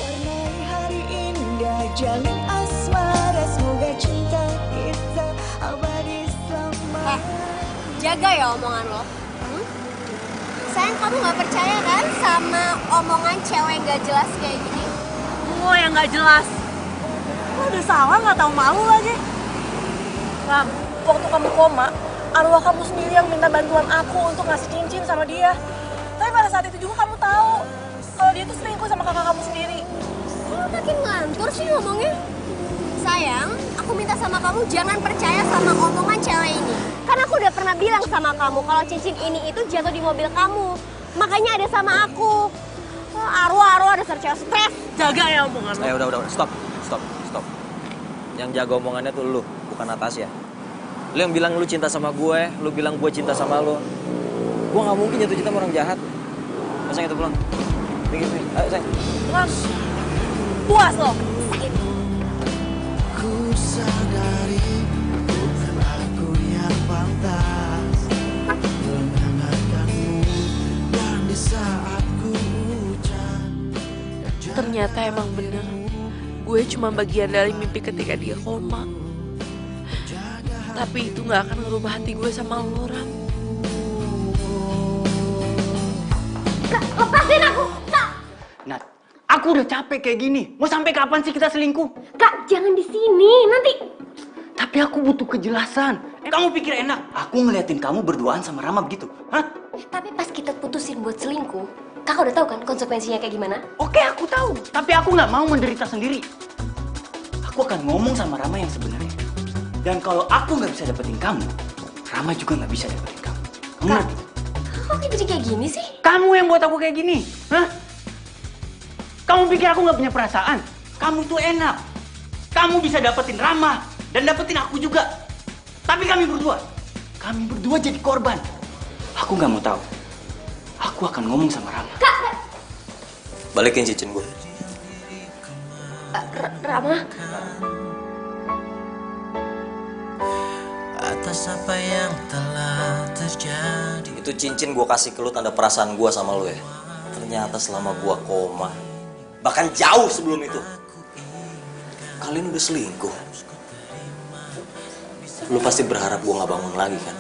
Warnai hari indah, jalin asmara, semoga cinta kita abadi selama. Jaga ya omongan lo. Sayang, kamu gak percaya kan sama omongan cewek gak jelas kayak gini? Lo yang gak jelas. Lo udah salah gak tahu malu lagi. Ram, waktu kamu koma, arwah kamu sendiri yang minta bantuan aku untuk ngasih cincin sama dia. Tapi pada saat itu juga kamu tahu kalau dia tuh selingkuh sama kakak kamu sendiri. Kok makin ngantur sih ngomongnya? Sayang, aku minta sama kamu jangan percaya sama omongan cewek ini. Kan aku udah pernah bilang sama kamu kalau cincin ini itu jatuh di mobil kamu. Makanya ada sama aku. Arwah dasar cewek stres. Jaga ya omongan lo. Udah. Stop. Yang jaga omongannya tuh lu, bukan Natasha. Lu yang bilang lu cinta sama gue, lu bilang gue cinta sama lu. Gue gak mungkin jatuh cinta sama orang jahat. Sayang, itu pulang. Pergi. Ayo, sayang. Pulang. Puas lo. Ku sadari bukan aku yang pantas menghangatkanmu, dan di saat ku hujan. Ternyata emang bener. Gue cuma bagian dari mimpi ketika dia koma. Tapi itu gak akan ngerubah hati gue sama lo, Ram. Kak, lepasin aku! Kak! Nat, aku udah capek kayak gini. Mau sampai kapan sih kita selingkuh? Kak, jangan di sini. Nanti... Tapi aku butuh kejelasan. Kamu pikir enak? Aku ngeliatin kamu berduaan sama Rama begitu. Hah? Tapi pas kita putusin buat selingkuh, kakak udah tahu kan konsekuensinya kayak gimana? Oke, aku tahu. Tapi aku nggak mau menderita sendiri. Aku akan ngomong sama Rama yang sebenarnya. Dan kalau aku nggak bisa dapetin kamu, Rama juga nggak bisa dapetin kamu. Kamu ngerti? Kok jadi kayak gini sih? Kamu yang buat aku kayak gini. Hah? Kamu pikir aku nggak punya perasaan? Kamu tuh enak. Kamu bisa dapetin Rama dan dapetin aku juga. Tapi kami berdua jadi korban. Aku nggak mau tahu. Aku akan ngomong sama Rama. Kak! Balikin cincin gue. Rama? Atas apa yang telah terjadi. Itu cincin gue kasih ke lu tanda perasaan gue sama lu ya. Ternyata selama gue koma, bahkan jauh sebelum itu, kalian udah selingkuh. Lu pasti berharap gue gak bangun lagi kan?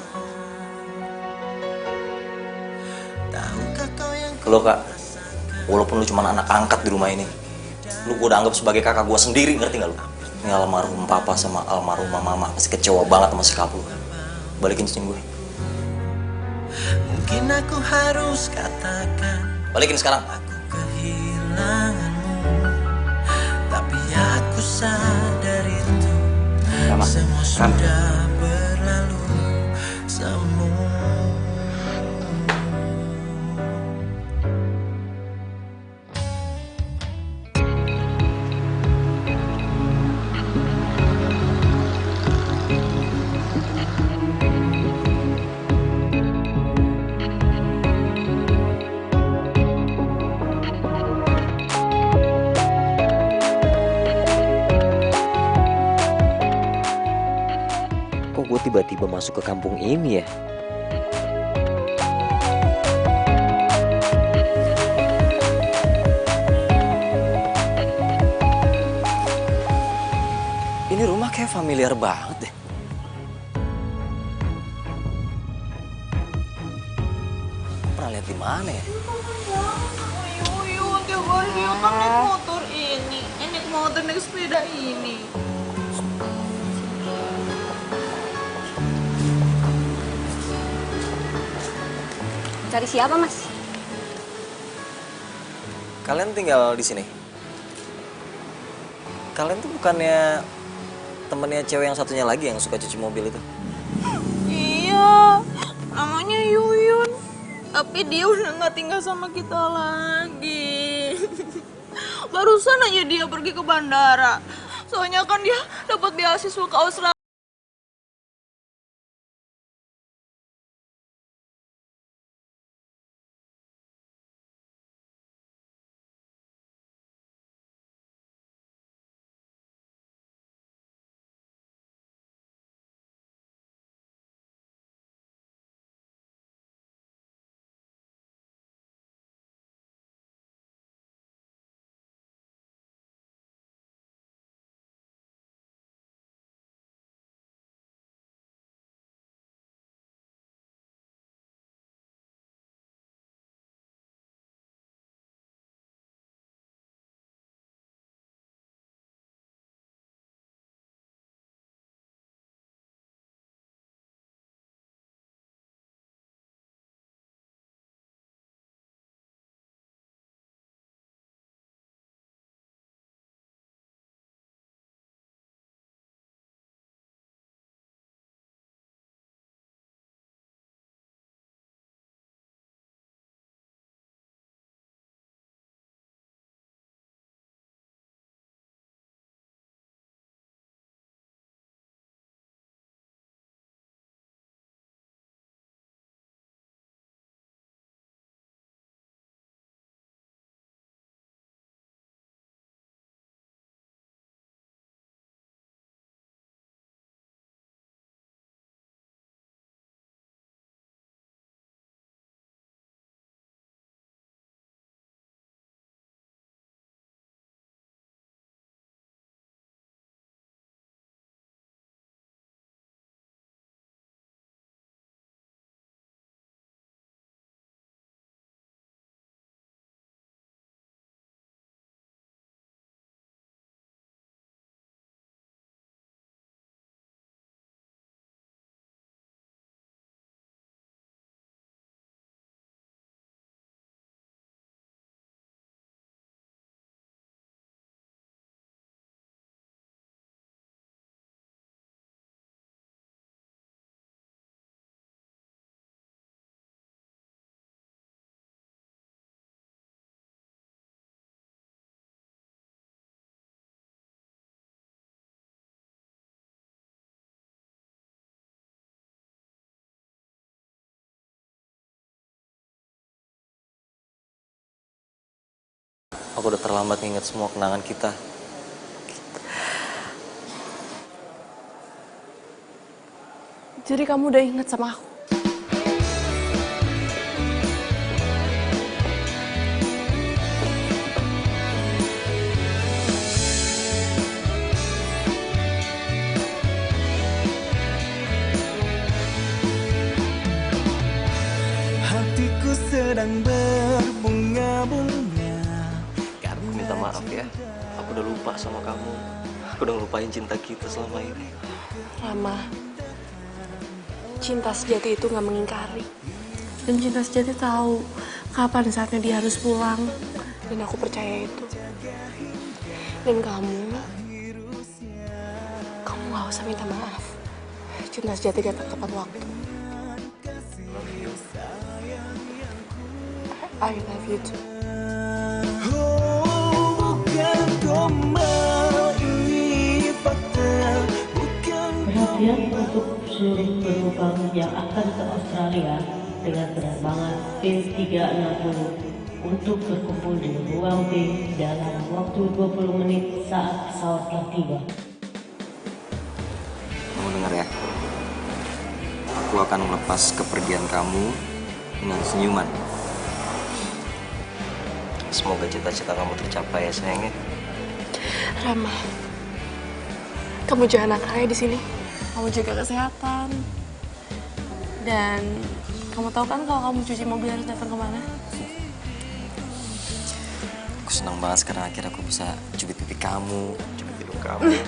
Lo kak, walaupun lu cuma anak angkat di rumah ini, lu gue udah anggap sebagai kakak gue sendiri, ngerti gak lu? Ini almarhum papa sama almarhumah mama pasti kecewa banget sama sikap lu. Balikin cincin gue. Mungkin aku harus katakan Balikin sekarang. aku kehilanganmu, tapi aku sadar itu semua sudah berlalu. Semua tiba-tiba masuk ke kampung ini ya? Ini rumah kayak familiar banget deh. Pernah lihat di mana ya? Yuyun, tiap hari dia kan naik motor ini. Naik motor, naik sepeda ini. Cari siapa, Mas? Kalian tinggal di sini? Kalian tuh bukannya temennya cewek yang satunya lagi yang suka cuci mobil itu? Iya, namanya Yuyun. Tapi dia udah nggak tinggal sama kita lagi. Barusan aja dia pergi ke bandara. Soalnya kan dia dapat beasiswa ke Australia. Aku udah terlambat nginget semua kenangan kita. Jadi kamu udah inget sama aku? Hatiku sedang berbunga-bunga. Aku minta maaf ya. Aku udah lupa sama kamu. Aku udah ngelupain cinta kita selama ini. Lama. Cinta sejati itu gak mengingkari. Dan cinta sejati tahu kapan saatnya dia harus pulang. Dan aku percaya itu. Dan kamu gak usah minta maaf. Cinta sejati datang tepat waktu. I love you too. Perhatian untuk seluruh penumpang yang akan ke Australia dengan penerbangan P360 untuk berkumpul di ruang B dalam waktu 20 menit saat pesawat telah tiba. Kamu dengar ya? aku akan melepas kepergian kamu dengan senyuman. Semoga cita-cita kamu tercapai ya sayangnya. Rama, kamu jangan nakal ya di sini. Kamu jaga kesehatan. Dan kamu tahu kan kalau kamu cuci mobil harus datang kemana? Aku senang banget sekarang akhirnya aku bisa cubit pipi kamu, cubit hidung kamu.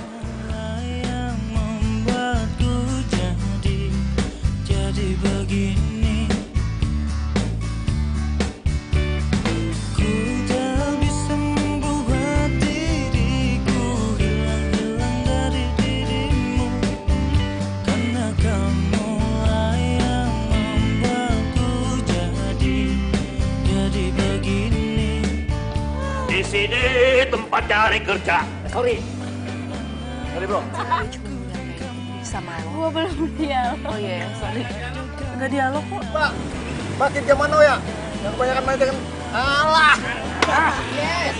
Jadi begini, ku tak bisa membuat diriku hilang dari dirimu, karena kamu yang membuatku jadi begini. Di sini tempat cari kerja. Sorry bro. Sama lo. Gua belum dialog. Oh iya, sorry. Nggak dialog kok. Mbak, tim zaman now ya? Yang kebanyakan main dengan... Alah! Yes!